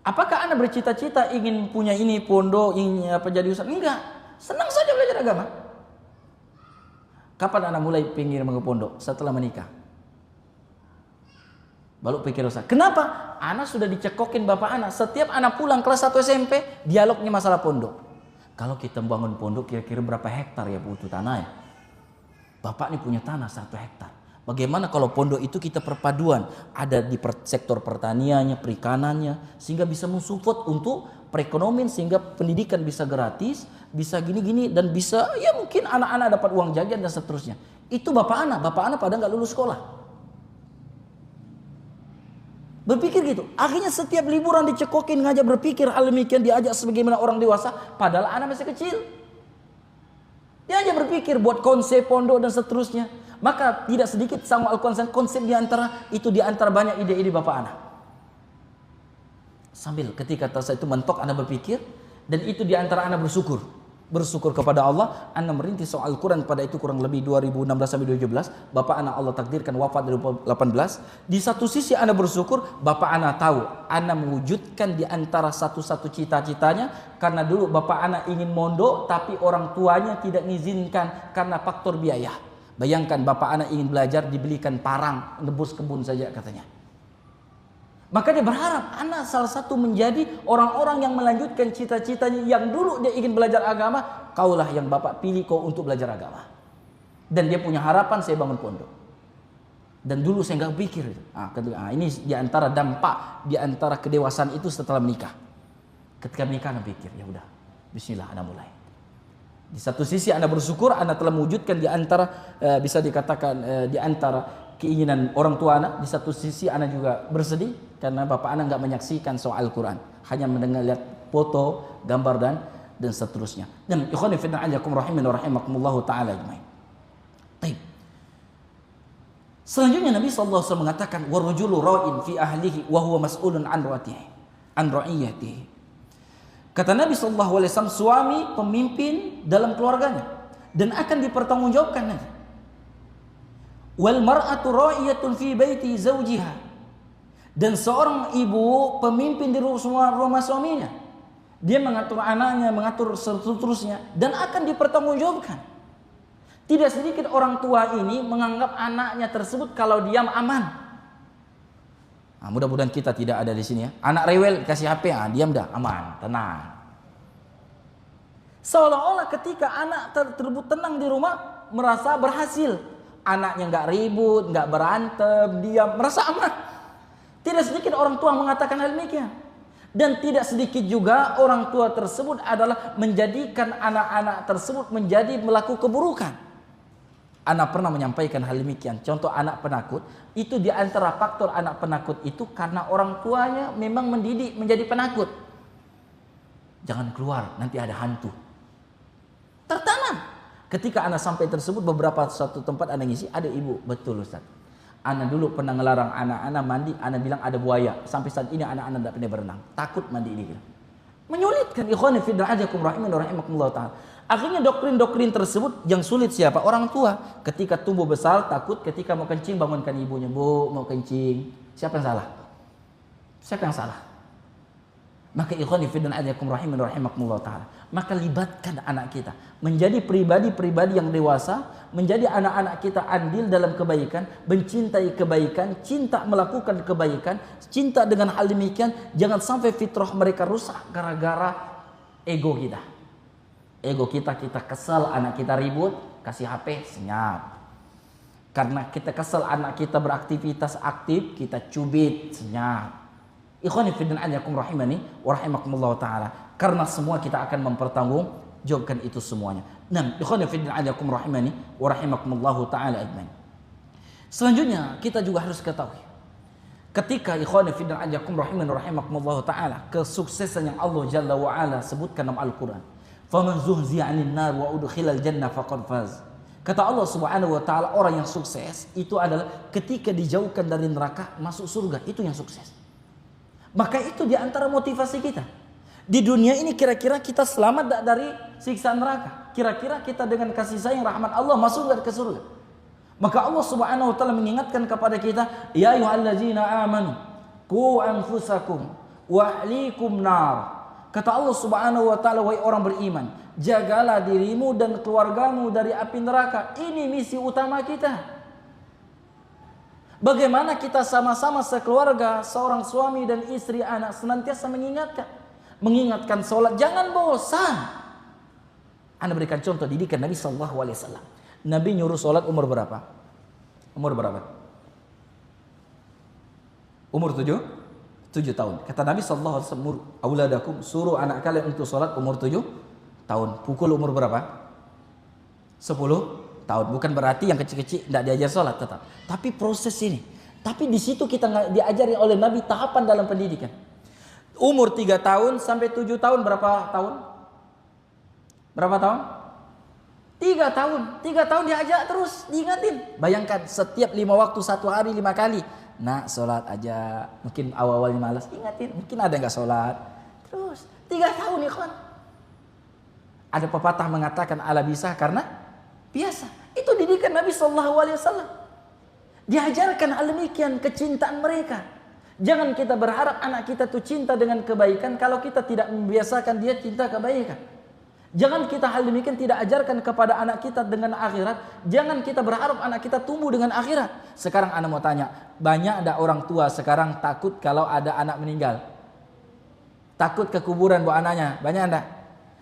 Apakah Anda bercita-cita ingin punya ini pondok, ingin jadi ustaz? Enggak. Senang saja belajar agama. Kapan Anda mulai pengen ke pondok? Setelah menikah. Baru pikir Ustaz. Kenapa? Anak sudah dicekokin bapak anak. Setiap anak pulang kelas 1 SMP, dialognya masalah pondok. Kalau kita bangun pondok kira-kira berapa hektar ya butuh tanah ya? Bapak ini punya tanah 1 hektar. Bagaimana kalau pondok itu kita perpaduan? Ada di sektor pertaniannya, perikanannya. Sehingga bisa mensupport untuk perekonomian. Sehingga pendidikan bisa gratis. Bisa gini-gini. Dan bisa ya mungkin anak-anak dapat uang jajan dan seterusnya. Itu bapak anak. Bapak anak pada nggak lulus sekolah. Berpikir gitu. Akhirnya setiap liburan dicekokin ngajak berpikir hal demikian, diajak sebagaimana orang dewasa padahal anak masih kecil. Diajak berpikir buat konsep pondok dan seterusnya. Maka tidak sedikit sama konsep di antara itu, di antara banyak ide-ide bapak anak. Sambil ketika saya itu mentok anak berpikir, dan itu di antara anak bersyukur kepada Allah. Anda merintis soal Quran pada itu kurang lebih 2016 sampai 2017. Bapak anak Allah takdirkan wafat 2018. Di satu sisi Anda bersyukur, bapak anak tahu Anda mewujudkan di antara satu-satu cita-citanya. Karena dulu bapak anak ingin mondok, tapi orang tuanya tidak mengizinkan karena faktor biaya. Bayangkan bapak anak ingin belajar, dibelikan parang, nebus kebun saja katanya. Maka dia berharap anak salah satu menjadi orang-orang yang melanjutkan cita-citanya yang dulu dia ingin belajar agama. Kaulah yang bapak pilih kau untuk belajar agama. Dan dia punya harapan saya bangun pondok. Dan dulu saya nggak pikir. Ini di antara dampak, di antara kedewasaan itu setelah menikah. Ketika menikah anak pikir, ya udah, bismillah anak mulai. Di satu sisi anak bersyukur, anak telah mewujudkan di antara bisa dikatakan di antara keinginan orang tua anak. Di satu sisi anak juga bersedih karena bapak anak nggak menyaksikan soal Al-Quran, hanya mendengar lihat foto, gambar dan seterusnya. Dan ikhwan fillah ajakum rahimin wa rahimakumullah taala ajmain. Baik. Selanjutnya Nabi sallallahu alaihi wasallam mengatakan warujulu ra'in fi ahlihi wa huwa mas'ulun an ra'iyatihi. Kata Nabi sallallahu alaihi wasallam, suami pemimpin dalam keluarganya dan akan dipertanggungjawabkan nanti. Wal mar'atu ra'iyatun fi baiti zawjiha. Dan seorang ibu pemimpin di rumah suaminya. Dia mengatur anaknya, mengatur seterusnya dan akan dipertanggungjawabkan. Tidak sedikit orang tua ini menganggap anaknya tersebut kalau diam aman. Mudah-mudahan kita tidak ada di sini ya. Anak rewel kasih HP, diam dah, aman, tenang. Seolah-olah ketika anak tersebut tenang di rumah merasa berhasil. Anaknya nggak ribut, nggak berantem, diam, merasa aman. Tidak sedikit orang tua mengatakan hal demikian. Dan tidak sedikit juga orang tua tersebut adalah menjadikan anak-anak tersebut menjadi melakukan keburukan. Anak pernah menyampaikan hal demikian. Contoh anak penakut, itu di antara faktor anak penakut itu karena orang tuanya memang mendidik menjadi penakut. Jangan keluar, nanti ada hantu. Tertanam. Ketika anak sampai tersebut beberapa satu tempat anak ngisi, ada ibu, betul Ustaz. Anak dulu pernah ngelarang anak-anak mandi, anak bilang ada buaya. Sampai saat ini anak-anak tidak pernah berenang, takut mandi ini. Menyulitkan ikhwani fillah ajakum rahimin wa rahimakumullah taala. Akhirnya doktrin-doktrin tersebut yang sulit siapa? Orang tua. Ketika tumbuh besar takut, ketika mau kencing bangunkan ibunya, "Bu, mau kencing." Siapa yang salah? Siapa yang salah? Maka ikhwani fillah ajakum rahimin wa rahimakumullah taala. Maka libatkan anak kita menjadi pribadi-pribadi yang dewasa, menjadi anak-anak kita andil dalam kebaikan, mencintai kebaikan, cinta melakukan kebaikan, cinta dengan hal demikian. Jangan sampai fitrah mereka rusak gara-gara ego kita. Ego kita kesal anak kita ribut, kasih HP, senyap. Karena kita kesal anak kita beraktivitas aktif, kita cubit, senyap. Ikhwani fillah ajakum rahimani wa rahimakumullah taala. Karena semua kita akan mempertanggungjawabkan itu semuanya. Nah, ikhwani fillah ajakum rahimani wa rahimakumullah taala ajmain. Selanjutnya kita juga harus ketahui ketika ikhwani fillah ajakum rahimani wa rahimakumullah taala kesuksesan yang Allah Jalla wa ala sebutkan dalam Al-Qur'an. Faman zuhziya 'anil nar wa udkhilal jannah faqad faz. Kata Allah Subhanahu wa taala, orang yang sukses itu adalah ketika dijauhkan dari neraka masuk surga, itu yang sukses. Maka itu di antara motivasi kita. Di dunia ini kira-kira kita selamat dari siksa neraka. Kira-kira kita dengan kasih sayang rahmat Allah masuk ke surga. Maka Allah Subhanahu wa taala mengingatkan kepada kita, ya ayyuhallazina amanu qu anfusakum wa ahlikum nar. Kata Allah Subhanahu wa taala, wahai orang beriman, jagalah dirimu dan keluargamu dari api neraka. Ini misi utama kita. Bagaimana kita sama-sama sekeluarga, seorang suami dan istri, anak, senantiasa mengingatkan sholat, jangan bosan. Anda berikan contoh didikan Nabi Sallallahu Alaihi Wasallam. Nabi nyuruh sholat umur berapa? Umur berapa? Umur 7 tahun. Kata Nabi Sallallahu Alaihi Wasallam, auladakum, suruh anak kalian untuk sholat umur 7 tahun. Pukul umur berapa? 10 tahun. Bukan berarti yang kecil-kecil tidak diajar sholat tetap. Tapi proses ini. Tapi di situ kita diajari oleh Nabi tahapan dalam pendidikan. Umur 3 tahun sampai 7 tahun berapa tahun? Berapa tahun? 3 tahun. 3 tahun diajak terus, diingatin. Bayangkan setiap 5 waktu 1 hari 5 kali. Nak sholat aja. Mungkin awal-awalnya malas, ingatin. Mungkin ada nggak sholat. Terus 3 tahun ya kawan. Ada pepatah mengatakan ala bisa karena biasa. Itu didikan Nabi Sallallahu Alaihi Wasallam. Diajarkan hal demikian kecintaan mereka. Jangan kita berharap anak kita tuh cinta dengan kebaikan kalau kita tidak membiasakan dia cinta kebaikan. Jangan kita hal demikian tidak ajarkan kepada anak kita dengan akhirat. Jangan kita berharap anak kita tumbuh dengan akhirat. Sekarang anak mau tanya, banyak ada orang tua sekarang takut kalau ada anak meninggal. Takut ke kuburan buat anaknya. Banyak anda?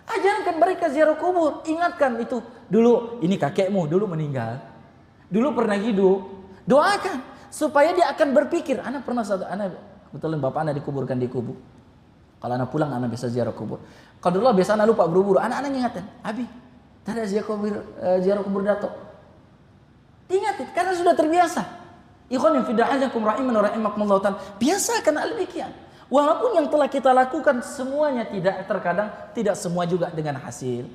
Ajarkan mereka ziarah kubur. Ingatkan itu. Dulu ini kakekmu dulu meninggal. Dulu pernah hidup. Doakan supaya dia akan berpikir. Anak pernah satu anak kebetulan bapak anak dikuburkan di kubur. Kalau anak pulang anak bisa ziarah kubur. Kalau dulu biasa anak lupa buru-buru. Anak-anak ingatkan. Abi, tak ada ziarah kubur datuk. Ingatin karena sudah terbiasa. Ikhwan fillah ajakum rahiman wa rahimakumullah ta'ala. Biasakan hal demikian. Walaupun yang telah kita lakukan semuanya terkadang tidak semua juga dengan hasil.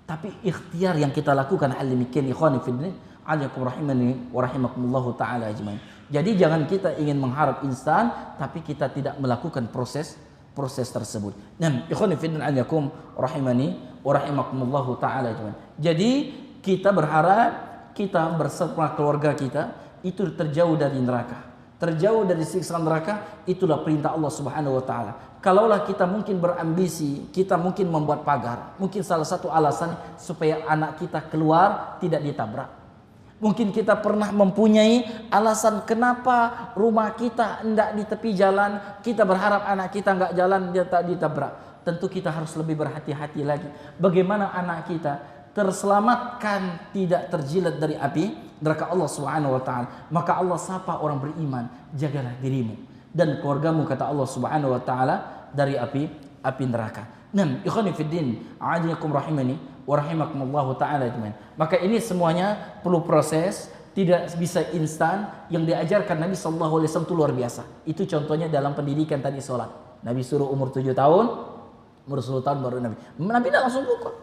Tapi ikhtiar yang kita lakukan hal demikian ikhwan fillah ajakum rahimani wa rahimakumullah ta'ala ajmain. Jadi jangan kita ingin mengharap instan tapi kita tidak melakukan proses tersebut. Nah, ikhwan fillah ajakum rahimani wa rahimakumullah ta'ala ajmain. Jadi kita berharap kita bersama keluarga kita itu terjauh dari neraka, terjauh dari siksa neraka. Itulah perintah Allah Subhanahu wa taala. Kalaulah kita mungkin berambisi, kita mungkin membuat pagar, mungkin salah satu alasan supaya anak kita keluar tidak ditabrak. Mungkin kita pernah mempunyai alasan kenapa rumah kita hendak di tepi jalan, kita berharap anak kita enggak jalan dia tak ditabrak. Tentu kita harus lebih berhati-hati lagi. Bagaimana anak kita terselamatkan tidak terjilat dari api neraka Allah Subhanahu wa taala. Maka Allah sapa orang beriman, jagalah dirimu dan keluargamu kata Allah Subhanahu wa taala dari api neraka. Nam ikhwani fid din, a'ajakum rahimani wa rahimakumullah taala ajmain. Maka ini semuanya perlu proses, tidak bisa instan. Yang diajarkan Nabi sallallahu alaihi wasallam itu luar biasa. Itu contohnya dalam pendidikan tadi salat. Nabi suruh umur 7 tahun, umur 10 tahun baru Nabi tidak langsung pukul.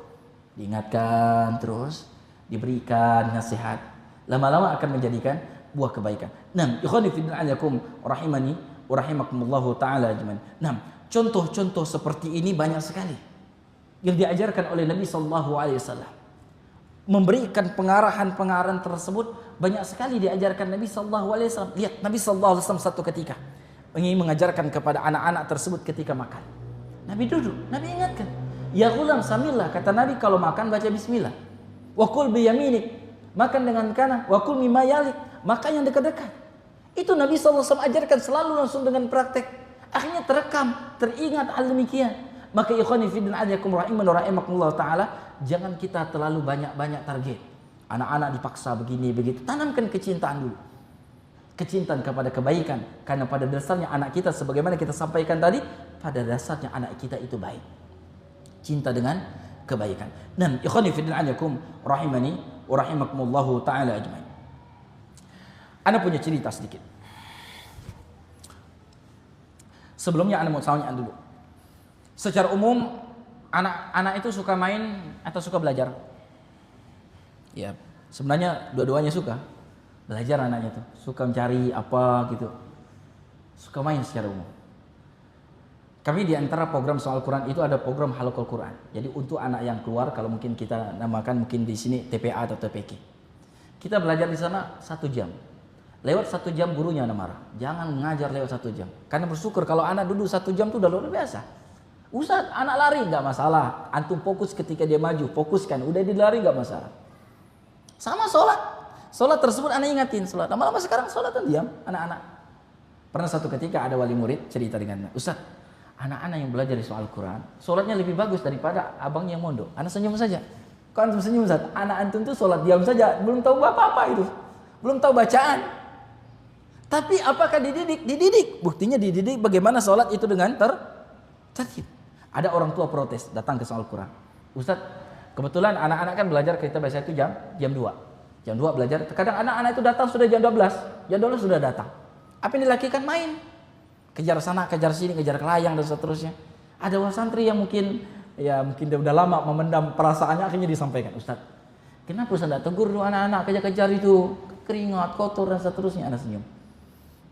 Diingatkan terus, diberikan nasihat, lama-lama akan menjadikan buah kebaikan. Nah, ikhwani fillah ajakum rahimani wa rahimakumullahu taala ajmain. Nah, contoh-contoh seperti ini banyak sekali yang diajarkan oleh Nabi sallallahu alaihi wasallam. Memberikan pengarahan-pengarahan tersebut banyak sekali diajarkan Nabi sallallahu alaihi wasallam. Lihat Nabi sallallahu alaihi wasallam satu ketika ingin mengajarkan kepada anak-anak tersebut ketika makan. Nabi duduk, Nabi ingatkan, ya ghulam samillah, kata Nabi kalau makan baca bismillah. Wa kul bi yaminik, makan dengan kanan. Wa kul mimma yalik, makan yang dekat-dekat. Itu Nabi SAW ajarkan selalu langsung dengan praktek. Akhirnya terekam, teringat hal demikian. Maka ikhwani fi din ajakum rahiman wa rahimakumullah taala, jangan kita terlalu banyak-banyak target. Anak-anak dipaksa begini begitu. Tanamkan kecintaan dulu. Kecintaan kepada kebaikan, karena pada dasarnya anak kita sebagaimana kita sampaikan tadi, pada dasarnya anak kita itu baik. Cinta dengan kebaikan. Dan ikhwani fi din ajakum rahimani wa rahimakumullahu taala ajmain. Ana punya cerita sedikit. Sebelumnya ana mau tanya dulu. Secara umum anak-anak itu suka main atau suka belajar? Ya, sebenarnya dua-duanya suka. Belajar anaknya tuh, suka mencari apa gitu. Suka main secara umum. Kami di antara program soal Quran itu ada program Halaqah Quran. Jadi untuk anak yang keluar, kalau mungkin kita namakan mungkin di sini TPA atau TPK. Kita belajar di sana 1 jam. Lewat 1 jam gurunya marah. Jangan mengajar lewat 1 jam. Karena bersyukur kalau anak duduk 1 jam itu udah luar biasa. Ustaz, anak lari nggak masalah. Antum fokus ketika dia maju, fokuskan. Udah dia lari nggak masalah. Sama sholat. Sholat tersebut anak ingatin sholat. Lama-lama sekarang sholat dan diam anak-anak. Pernah satu ketika ada wali murid cerita dengan Ustaz, anak-anak yang belajar di soal Quran, sholatnya lebih bagus daripada abang yang mondok. Anak senyum saja. Kok antum senyum Ustaz? Anak antum tuh sholat diam saja, belum tahu apa-apa itu. Belum tahu bacaan. Tapi apakah dididik? Dididik. Buktinya dididik bagaimana sholat itu dengan tertib. Ada orang tua protes datang ke soal Quran. Ustaz, kebetulan anak-anak kan belajar kita baca itu jam 2. Jam 2 belajar. Kadang anak-anak itu datang sudah jam 12. Jam 12 sudah datang. Apa yang dilakukan? Main. Kejar sana, kejar sini, kejar kelayang dan seterusnya. Ada santri yang mungkin dia udah lama memendam perasaannya, akhirnya disampaikan, Ustaz, kenapa Ustaz tidak tegur dulu anak-anak kejar-kejar itu, keringat, kotor dan seterusnya. Anak senyum.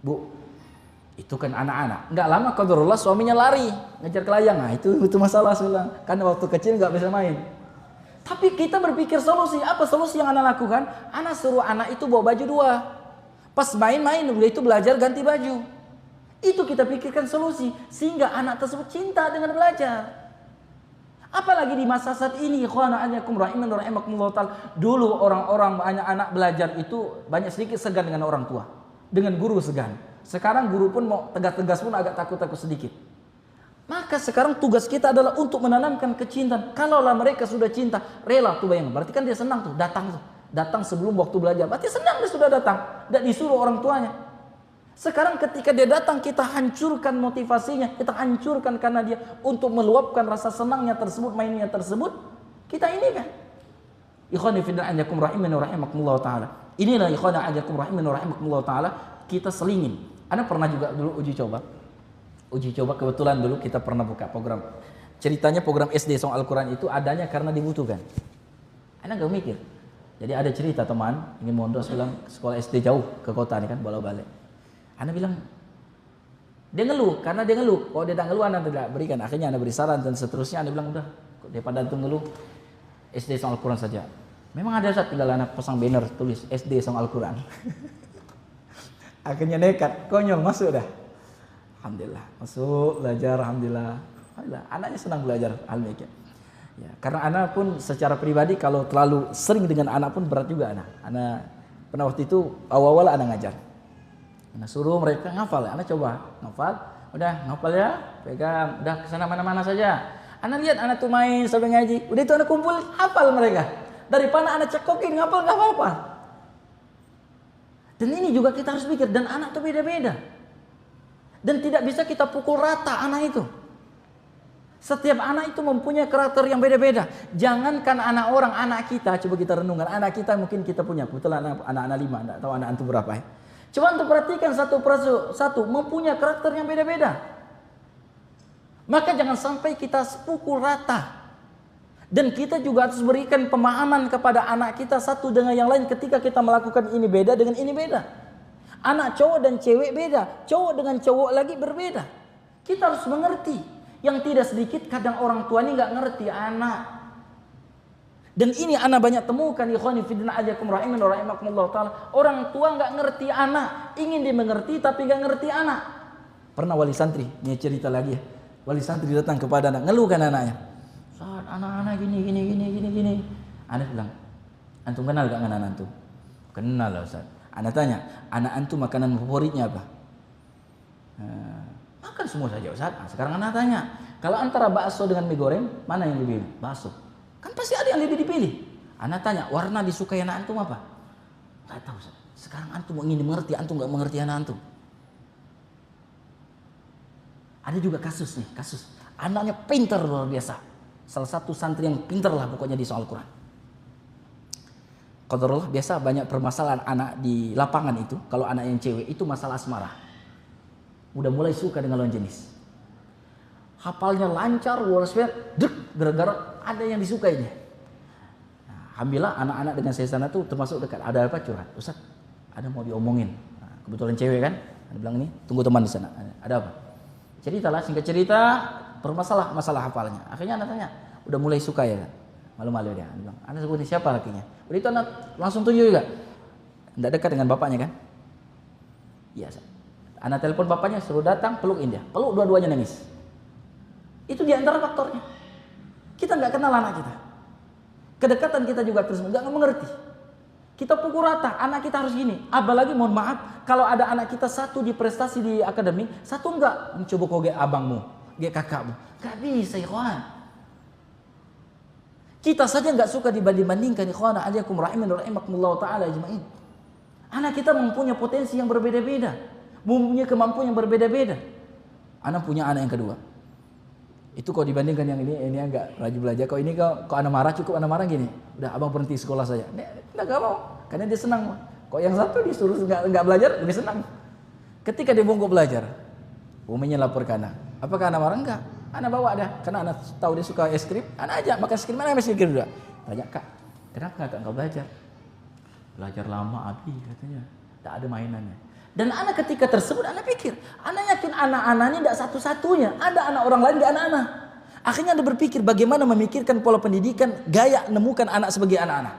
Bu, itu kan anak-anak. Enggak lama qadarullah suaminya lari ngejar kelayang. Nah, itu masalah sudah. Karena waktu kecil enggak bisa main. Tapi kita berpikir solusi. Apa solusi yang anak lakukan? Anak suruh anak itu bawa baju 2. Pas main-main udah itu belajar ganti baju. Itu kita pikirkan solusi sehingga anak tersebut cinta dengan belajar. Apalagi di masa saat ini, ikhwana anyakum rahiman rahimakumullah taala. Dulu orang-orang banyak anak belajar itu banyak sedikit segan dengan orang tua, dengan guru segan. Sekarang guru pun mau tegas-tegas pun agak takut-takut sedikit. Maka sekarang tugas kita adalah untuk menanamkan kecintaan. Kalaulah mereka sudah cinta, rela tuh bayang. Berarti kan dia senang tuh, datang sebelum waktu belajar. Berarti senang dia sudah datang, tidak disuruh orang tuanya. Sekarang ketika dia datang, kita hancurkan motivasinya, kita hancurkan karena dia untuk meluapkan rasa senangnya tersebut, mainnya tersebut. Kita ini kan. Ikhwani fillah anyakum rahiman wa rahimakumullah taala. Inilah ikhwani anyakum rahiman wa rahimakumullah taala, kita selingin. Anda pernah juga dulu uji coba kebetulan dulu kita pernah buka program. Ceritanya program SD Song Al-Quran itu adanya karena dibutuhkan. Anda gak mikir. Jadi ada cerita teman ingin mondok bilang sekolah SD jauh ke kota nih kan bolak-balik. Anda bilang dia ngeluh karena dia ngeluh. Kalau dia tak ngeluh Anda tidak berikan. Akhirnya Anda beri saran dan seterusnya. Anda bilang udah daripada antum ngeluh SD Song Al-Quran saja. Memang ada saat tinggal anak pasang banner tulis SD Song Al-Quran. Akhirnya nekat, konyol masuk dah. Alhamdulillah, masuk belajar, alhamdulillah. Anaknya senang belajar alhamdulillah. Ya, karena anak pun secara pribadi kalau terlalu sering dengan anak pun berat juga anak. Anak pernah waktu itu awal-awal anak ngajar. Anak suruh mereka ngafal, anak coba ngafal, udah ngafal ya, pegang, udah kesana mana-mana saja. Anak lihat anak tuh main sampai ngaji, udah itu anak kumpul hafal mereka. Daripada anak cekokin ngafal nggak apa-apa. Dan ini juga kita harus pikir, dan anak tuh beda-beda. Dan tidak bisa kita pukul rata anak itu. Setiap anak itu mempunyai karakter yang beda-beda. Jangankan anak orang, anak kita, coba kita renungkan. Anak kita mungkin kita punya, kebetulan anak-anak 5, tidak tahu anak antum berapa ya. Coba untuk perhatikan satu mempunyai karakter yang beda-beda. Maka jangan sampai kita pukul rata. Dan kita juga harus berikan pemahaman kepada anak kita satu dengan yang lain ketika kita melakukan ini beda dengan ini beda. Anak cowok dan cewek beda, cowok dengan cowok lagi berbeda. Kita harus mengerti. Yang tidak sedikit kadang orang tua ini nggak ngerti anak. Dan ini anak banyak temukan ikhwani fillah ajakum rahiman wa rahimakumullah taala. Orang tua nggak ngerti anak, ingin dimengerti tapi nggak ngerti anak. Pernah wali santri, ini cerita lagi ya. Wali santri datang kepada anak, ngeluhkan anaknya. Saat anak-anak gini. Anak bilang, antum kenal gak dengan anak antum? Kenal lah Ustaz. Anak tanya, anak antum makanan favoritnya apa? Makan semua saja Ustaz. Nah, sekarang anak tanya, kalau antara bakso dengan mie goreng, mana yang lebih? Bakso. Kan pasti ada yang lebih dipilih. Anak tanya, warna disukai anak antum apa? Gak tahu Ustaz. Sekarang antum ingin mengerti, antum gak mengerti anak antum. Ada juga kasus. Anaknya pintar luar biasa. Salah satu santri yang pintar lah pokoknya di soal Quran. Qadarullah biasa banyak permasalahan anak di lapangan itu. Kalau anak yang cewek itu masalah asmara. Udah mulai suka dengan lawan jenis. Hafalnya lancar, walasnya gara-gara ada yang disukainya. Nah, alhamdulillah anak-anak dengan saya sana tuh termasuk dekat. Ada apa curhat? Ustaz, ada mau diomongin. Nah, kebetulan cewek kan. Ada bilang ini, tunggu teman di sana. Ada apa? Ceritalah, singkat cerita, masalah hafalnya. Akhirnya anak tanya, udah mulai suka ya kan? Malu-malu dia. Dia bilang, anak sebutin siapa lakinya? Udah itu anak langsung tunjuk juga. Tidak dekat dengan bapaknya kan? Iya. Anak telepon bapaknya, suruh datang, pelukin dia. Peluk dua-duanya nangis. Itu di antara faktornya. Kita nggak kenal anak kita. Kedekatan kita juga terus nggak mengerti. Kita pukul rata, anak kita harus gini. Apalagi mohon maaf, kalau ada anak kita satu di prestasi di akademik, satu enggak, mencoba kau ge abangmu, ge kakakmu. Gak bisa, ikhwan. Kita saja enggak suka dibanding-bandingkan, ikhwan. Alaikum rahimakumullah ta'ala ajma'in. Anak kita mempunyai potensi yang berbeda-beda, mempunyai kemampuan yang berbeda-beda. Anak punya anak yang kedua. Itu kalau dibandingkan yang ini enggak rajin belajar. Kalau ini kok anak marah, cukup anak marah gini. Udah abang berhenti sekolah saja. Enggak mau, karena dia senang. Kok yang satu disuruh enggak belajar, lebih senang. Ketika dia bongkok belajar, uminya lapor ke anak. Apakah anak marah? Enggak. Anak bawa dah, karena anak tahu dia suka es krim. Anak ajak makan es krim, mana es krim dua. Tanya kak, kenapa enggak belajar? Belajar lama abi katanya. Tak ada mainannya. Dan anak ketika tersebut, anak pikir, anak yakin anak-anaknya tidak satu-satunya. Ada anak orang lain di anak-anak. Akhirnya anda berpikir bagaimana memikirkan pola pendidikan, gaya menemukan anak sebagai anak-anak.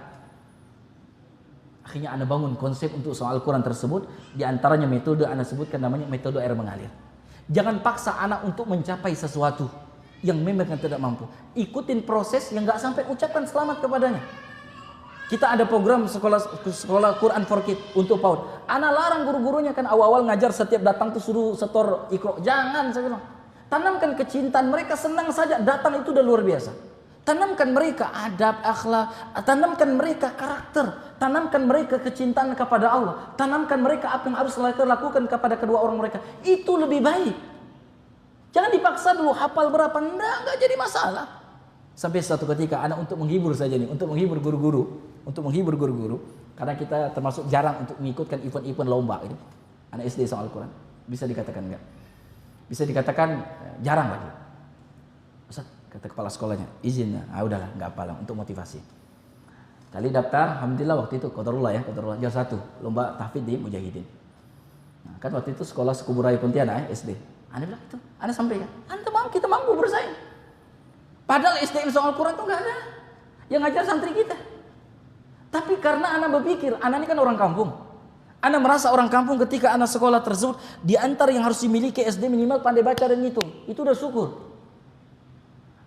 Akhirnya anda bangun konsep untuk soal Al-Quran tersebut. Di antaranya metode anda sebutkan namanya metode air mengalir. Jangan paksa anak untuk mencapai sesuatu yang memang tidak mampu. Ikutin proses yang gak sampai ucapkan selamat kepadanya. Kita ada program sekolah Quran for Kids untuk PAUD. Anak larang guru-gurunya kan awal-awal ngajar setiap datang tuh suruh setor Iqra. Jangan, saya bilang. Tanamkan kecintaan mereka, senang saja datang itu udah luar biasa. Tanamkan mereka adab, akhlak, tanamkan mereka karakter, tanamkan mereka kecintaan kepada Allah, tanamkan mereka apa yang harus mereka lakukan kepada kedua orang mereka. Itu lebih baik. Jangan dipaksa dulu hafal berapa, enggak jadi masalah. Sampai suatu ketika anak untuk menghibur saja nih, untuk menghibur guru-guru, karena kita termasuk jarang untuk mengikutkan event-event lomba gitu. Anak SD soal Al-Quran, bisa dikatakan enggak? Bisa dikatakan jarang lagi. Ustaz, kata kepala sekolahnya, izin, udahlah, enggak apalah untuk motivasi. Kali daftar, alhamdulillah waktu itu qadarullah jam 1 lomba tahfidz di Mujahidin. Nah, kan waktu itu sekolah Sukuburai Pontianak SD. Anda bilang itu, Anda sampaikan, kita mampu bersaing. Padahal SDM soal Quran itu enggak ada. Yang ngajar santri kita. Tapi karena anak berpikir, anak ini kan orang kampung. Anak merasa orang kampung ketika anak sekolah tersebut, di antara yang harus dimiliki SD minimal pandai baca dan ngitung. Itu udah syukur.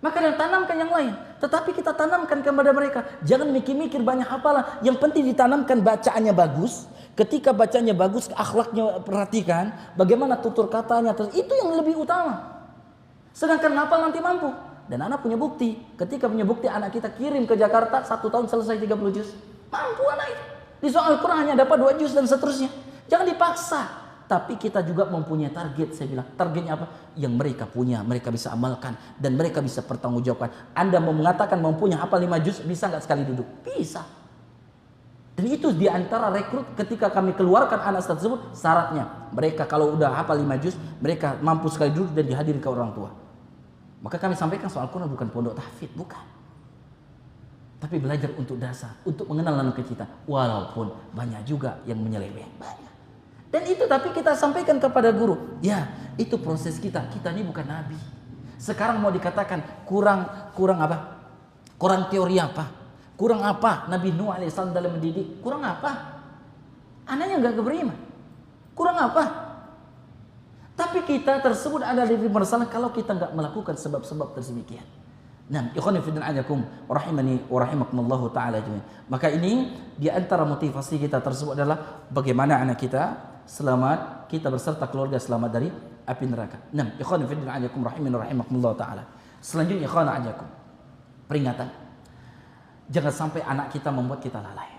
Maka dan tanamkan yang lain. Tetapi kita tanamkan kepada mereka. Jangan mikir-mikir banyak hafalan. Yang penting ditanamkan bacaannya bagus. Ketika bacanya bagus, akhlaknya perhatikan. Bagaimana tutur katanya. Itu yang lebih utama. Sedangkan hafal nanti mampu. Dan anak punya bukti. Ketika punya bukti anak kita kirim ke Jakarta 1 tahun selesai 30 juz. Mampu anak itu. Di soal Al-Quran hanya dapat 2 juz dan seterusnya. Jangan dipaksa. Tapi kita juga mempunyai target. Saya bilang targetnya apa? Yang mereka punya. Mereka bisa amalkan. Dan mereka bisa pertanggungjawabkan. Anda mau mengatakan mempunyai hafal 5 juz. Bisa gak sekali duduk? Bisa. Dan itu diantara rekrut ketika kami keluarkan anak tersebut. Syaratnya. Mereka kalau udah hafal 5 juz. Mereka mampu sekali duduk dan dihadiri ke orang tua. Maka kami sampaikan soal Quran bukan pondok tahfidz, bukan. Tapi belajar untuk dasar, untuk mengenal anak kita. Walaupun banyak juga yang menyeleweng, banyak. Dan itu tapi kita sampaikan kepada guru. Ya, itu proses kita. Kita ini bukan nabi. Sekarang mau dikatakan kurang apa? Kurang teori apa? Kurang apa? Nabi Nuh alaihissalam dalam mendidik. Kurang apa? Anaknya enggak beriman. Kurang apa? Tapi kita tersebut ada di masalah kalau kita enggak melakukan sebab-sebab tersebut. Nah, ikhwani fillah ajakum rahimani wa rahimakumullah taala jami'an. Maka ini di antara motivasi kita tersebut adalah bagaimana anak kita selamat, kita berserta keluarga selamat dari api neraka. Nah, ikhwani fillah ajakum rahimani wa rahimakumullah taala. Selanjutnya ikhwani ajakum. Peringatan. Jangan sampai anak kita membuat kita lalai.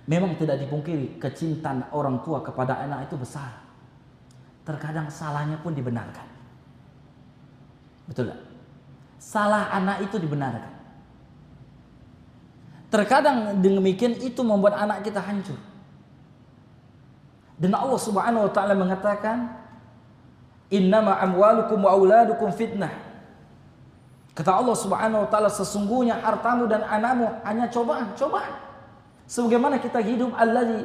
Memang tidak dipungkiri kecintaan orang tua kepada anak itu besar. Terkadang salahnya pun dibenarkan. Betul tak? Salah anak itu dibenarkan. Terkadang demikian itu membuat anak kita hancur. Dan Allah Subhanahu wa taala mengatakan, "Innama amwalukum wa auladukum fitnah." Kata Allah Subhanahu wa taala, sesungguhnya hartamu dan anakmu hanya cobaan. Sebagaimana kita hidup allazi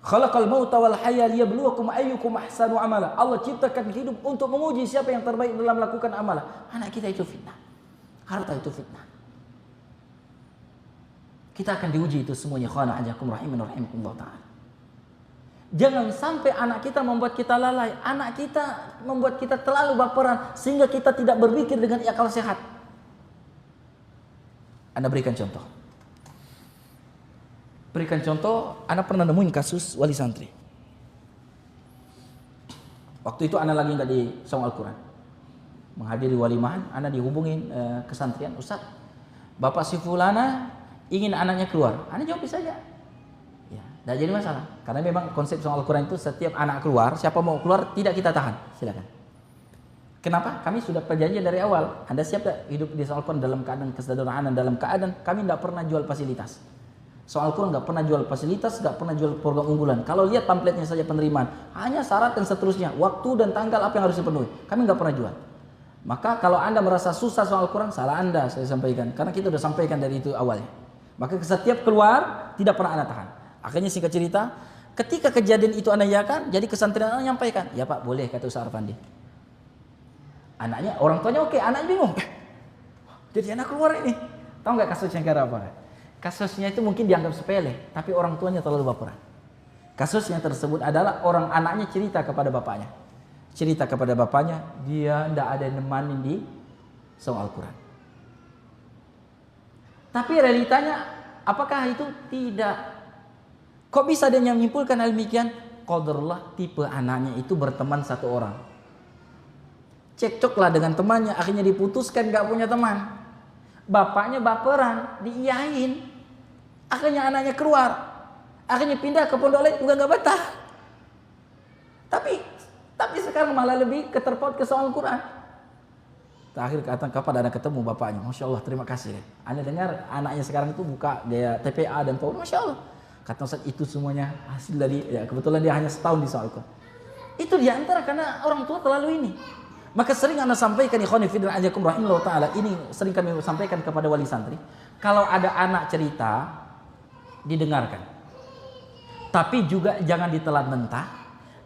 khalaqal mauta wal hayya liyabluwakum ayyukum ahsanu amala. Allah ciptakan hidup untuk menguji siapa yang terbaik dalam melakukan amalan. Anak kita itu fitnah. Harta itu fitnah. Kita akan diuji itu semuanya. Khana ajakum rahiman rahimakumullah ta'ala. Jangan sampai anak kita membuat kita lalai. Anak kita membuat kita terlalu baperan sehingga kita tidak berpikir dengan akal sehat. Anda berikan contoh. berikan contoh, ana pernah nemuin kasus wali santri. Waktu itu ana lagi nggak di Saung Al-Quran, menghadiri walimahan, ana dihubungin ke santrian, Ustaz, bapak si fulana ingin anaknya keluar. Ana jawab saja. Ya, tidak jadi masalah. Karena memang konsep Saung Al-Quran itu setiap anak keluar, siapa mau keluar tidak kita tahan, silakan. Kenapa? Kami sudah perjanjian dari awal. Anda siap tak hidup di Saung Al-Quran dalam keadaan kesederhanaan, dalam keadaan kami tidak pernah jual fasilitas. Soal Al-Quran nggak pernah jual fasilitas, nggak pernah jual program unggulan. Kalau lihat pamfletnya saja penerimaan, hanya syarat dan seterusnya, waktu dan tanggal apa yang harus dipenuhi. Kami nggak pernah jual. Maka kalau Anda merasa susah soal Al-Quran, salah Anda, saya sampaikan. Karena kita sudah sampaikan dari itu awalnya. Maka setiap keluar tidak pernah Anda tahan. Akhirnya singkat cerita, ketika kejadian itu Anda yakan, jadi kesantrian Anda nyampaikan, ya Pak boleh kata Ustaz Arfandi. Anaknya, orang tuanya oke, anaknya bingung. Jadi anak keluar ini, tahu nggak kasusnya karena apa? Kasusnya itu mungkin dianggap sepele, tapi orang tuanya terlalu baperan. Kasusnya tersebut adalah orang anaknya cerita kepada bapaknya. Cerita kepada bapaknya, dia tidak ada yang nemanin di Saung Al-Quran. Tapi realitanya, apakah itu tidak? Kok bisa dia menyimpulkan hal demikian? Qadarullah, tipe anaknya itu berteman satu orang. Cekcoklah dengan temannya, akhirnya diputuskan gak punya teman. Bapaknya baperan, diiyain. Akhirnya anaknya keluar. Akhirnya pindah ke pondok lain juga gak betah. Tapi sekarang malah lebih keterpaut ke Saung Al-Quran. Terakhir kapan ada ketemu bapaknya, Masya Allah terima kasih. Anda dengar anaknya sekarang itu buka gaya TPA dan PAUD, Masya Allah. Kata Ustaz itu semuanya hasil dari, ya kebetulan dia hanya setahun di Saung Al-Quran. Itu diantara karena orang tua terlalu ini. Maka sering Anda sampaikan ikhwani fillah ajakum rahimahullah ta'ala, ini sering kami sampaikan kepada wali santri. Kalau ada anak cerita, didengarkan. Tapi juga jangan ditelan mentah,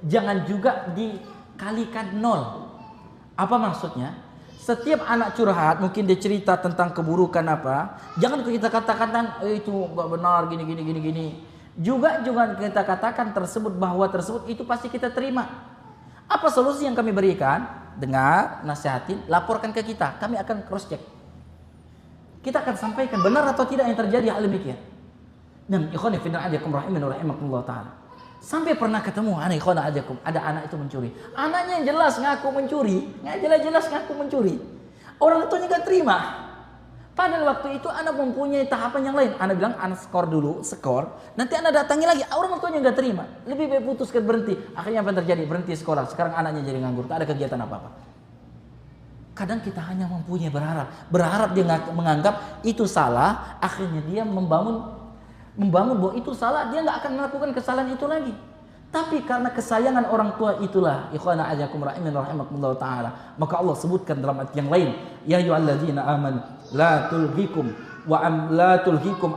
jangan juga dikalikan nol. Apa maksudnya? Setiap anak curhat, mungkin dia cerita tentang keburukan apa, jangan kita katakan itu gak benar gini. Juga kita katakan tersebut bahwa tersebut itu pasti kita terima. Apa solusi yang kami berikan? Dengar, nasihatin, laporkan ke kita. Kami akan cross check. Kita akan sampaikan benar atau tidak yang terjadi hal demikian. Dan ikhwan fillah ajakum rahimakumullah taala. Sampai pernah ketemu anak ikhwan ajakum, ada anak itu mencuri. Anaknya yang jelas ngaku mencuri, jelas ngaku mencuri. Orang tuanya enggak terima. Padahal waktu itu anak mempunyai tahapan yang lain. Anak bilang anak skor dulu, nanti anak datangi lagi. Orang tuanya enggak terima. Lebih baik putuskan berhenti. Akhirnya apa yang terjadi? Berhenti sekolah. Sekarang anaknya jadi nganggur, tak ada kegiatan apa-apa. Kadang kita hanya mempunyai berharap dia menganggap itu salah. Akhirnya dia membangun bahwa itu salah, dia nggak akan melakukan kesalahan itu lagi. Tapi karena kesayangan orang tua itulah, ikhwana ajakum rahimakumullah ta'ala, maka Allah sebutkan dalam ayat yang lain, ya ayyuhalladzina amanu la tulhikum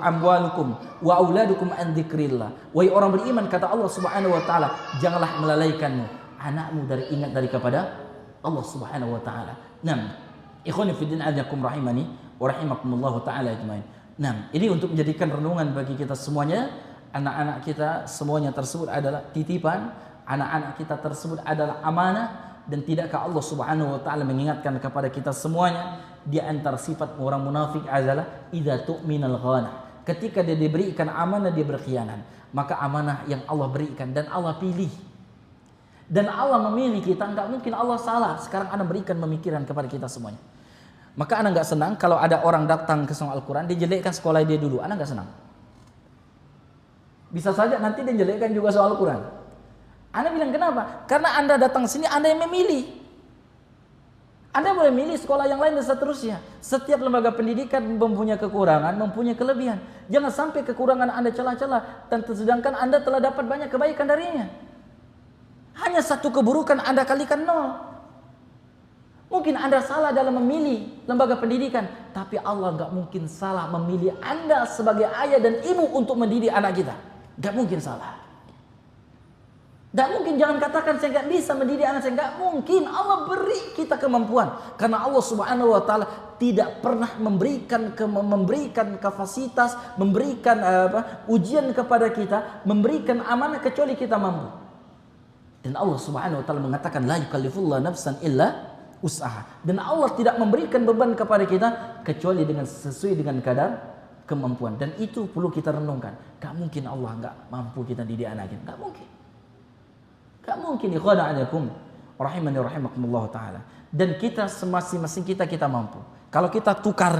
amwalukum wa auladukum an dzikrillah. Wahai orang beriman, kata Allah Subhanahu wa taala, janganlah melalaikanmu anakmu dari ingat dari kepada Allah Subhanahu wa taala. Nah, ikhwani fiddin ajakum rahimani wa rahimakumullah ta'ala ajmain. Nah, ini untuk menjadikan renungan bagi kita semuanya. Anak-anak kita semuanya tersebut adalah titipan, anak-anak kita tersebut adalah amanah, dan tidakkah Allah Subhanahu wa taala mengingatkan kepada kita semuanya di antara sifat orang munafik adalah idza tu'minal ghanah. Ketika dia diberikan amanah dia berkhianat. Maka amanah yang Allah berikan dan Allah pilih. Dan Allah memilih kita, enggak mungkin Allah salah. Sekarang Anda berikan pemikiran kepada kita semuanya. Maka Anda enggak senang kalau ada orang datang ke Saung Al-Quran dia jelekkan sekolah dia dulu. Anda enggak senang. Bisa saja nanti dia jelekkan juga soal Al-Quran. Anda bilang kenapa? Karena Anda datang sini, Anda yang memilih. Anda boleh milih sekolah yang lain dan seterusnya. Setiap lembaga pendidikan mempunyai kekurangan, mempunyai kelebihan. Jangan sampai kekurangan Anda celah-celah, dan sedangkan Anda telah dapat banyak kebaikan darinya. Hanya satu keburukan Anda kalikan nol. Mungkin Anda salah dalam memilih lembaga pendidikan, tapi Allah nggak mungkin salah memilih Anda sebagai ayah dan ibu untuk mendidik anak kita. Gak mungkin salah. Gak mungkin, jangan katakan saya gak bisa mendidik anak saya. Gak mungkin. Allah beri kita kemampuan. Karena Allah Subhanahu wa taala tidak pernah memberikan kapasitas, memberikan ujian kepada kita, memberikan amanah kecuali kita mampu. Dan Allah Subhanahu wa taala mengatakan la yukallifullahu nafsan illa usaha. Dan Allah tidak memberikan beban kepada kita kecuali dengan sesuai dengan kadar kemampuan. Dan itu perlu kita renungkan. Gak mungkin Allah gak mampu kita didik anak kita. Gak mungkin. Gak mungkin. Ikhwana anakum rahimani rahimakumullah ta'ala. Dan kita masing-masing kita mampu. Kalau kita tukar,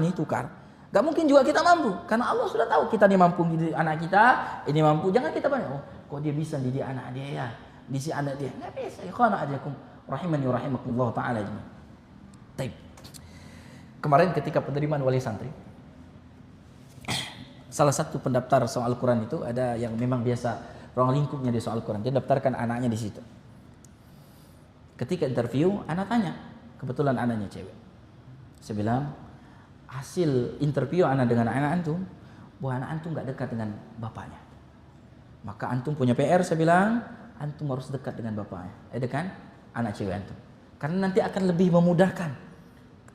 gak mungkin juga kita mampu. Karena Allah sudah tahu kita ini mampu didik anak kita, ini mampu. Jangan kita banyak, kok dia bisa didik anak dia ya, didik anak dia. Gak bisa. Ikhwana anakum rahimani rahimakumullah ta'ala. Baik. Kemarin ketika penerimaan wali santri, salah satu pendaftar soal Al-Quran itu ada yang memang biasa ruang lingkupnya di soal Al-Quran. Dia daftarkan anaknya di situ. Ketika interview, anak tanya, kebetulan anaknya cewek. Saya bilang, hasil interview anak dengan anak antum, bahwa anak antum gak dekat dengan bapaknya. Maka antum punya PR, saya bilang, antum harus dekat dengan bapaknya. Dekat anak cewek antum. Karena nanti akan lebih memudahkan.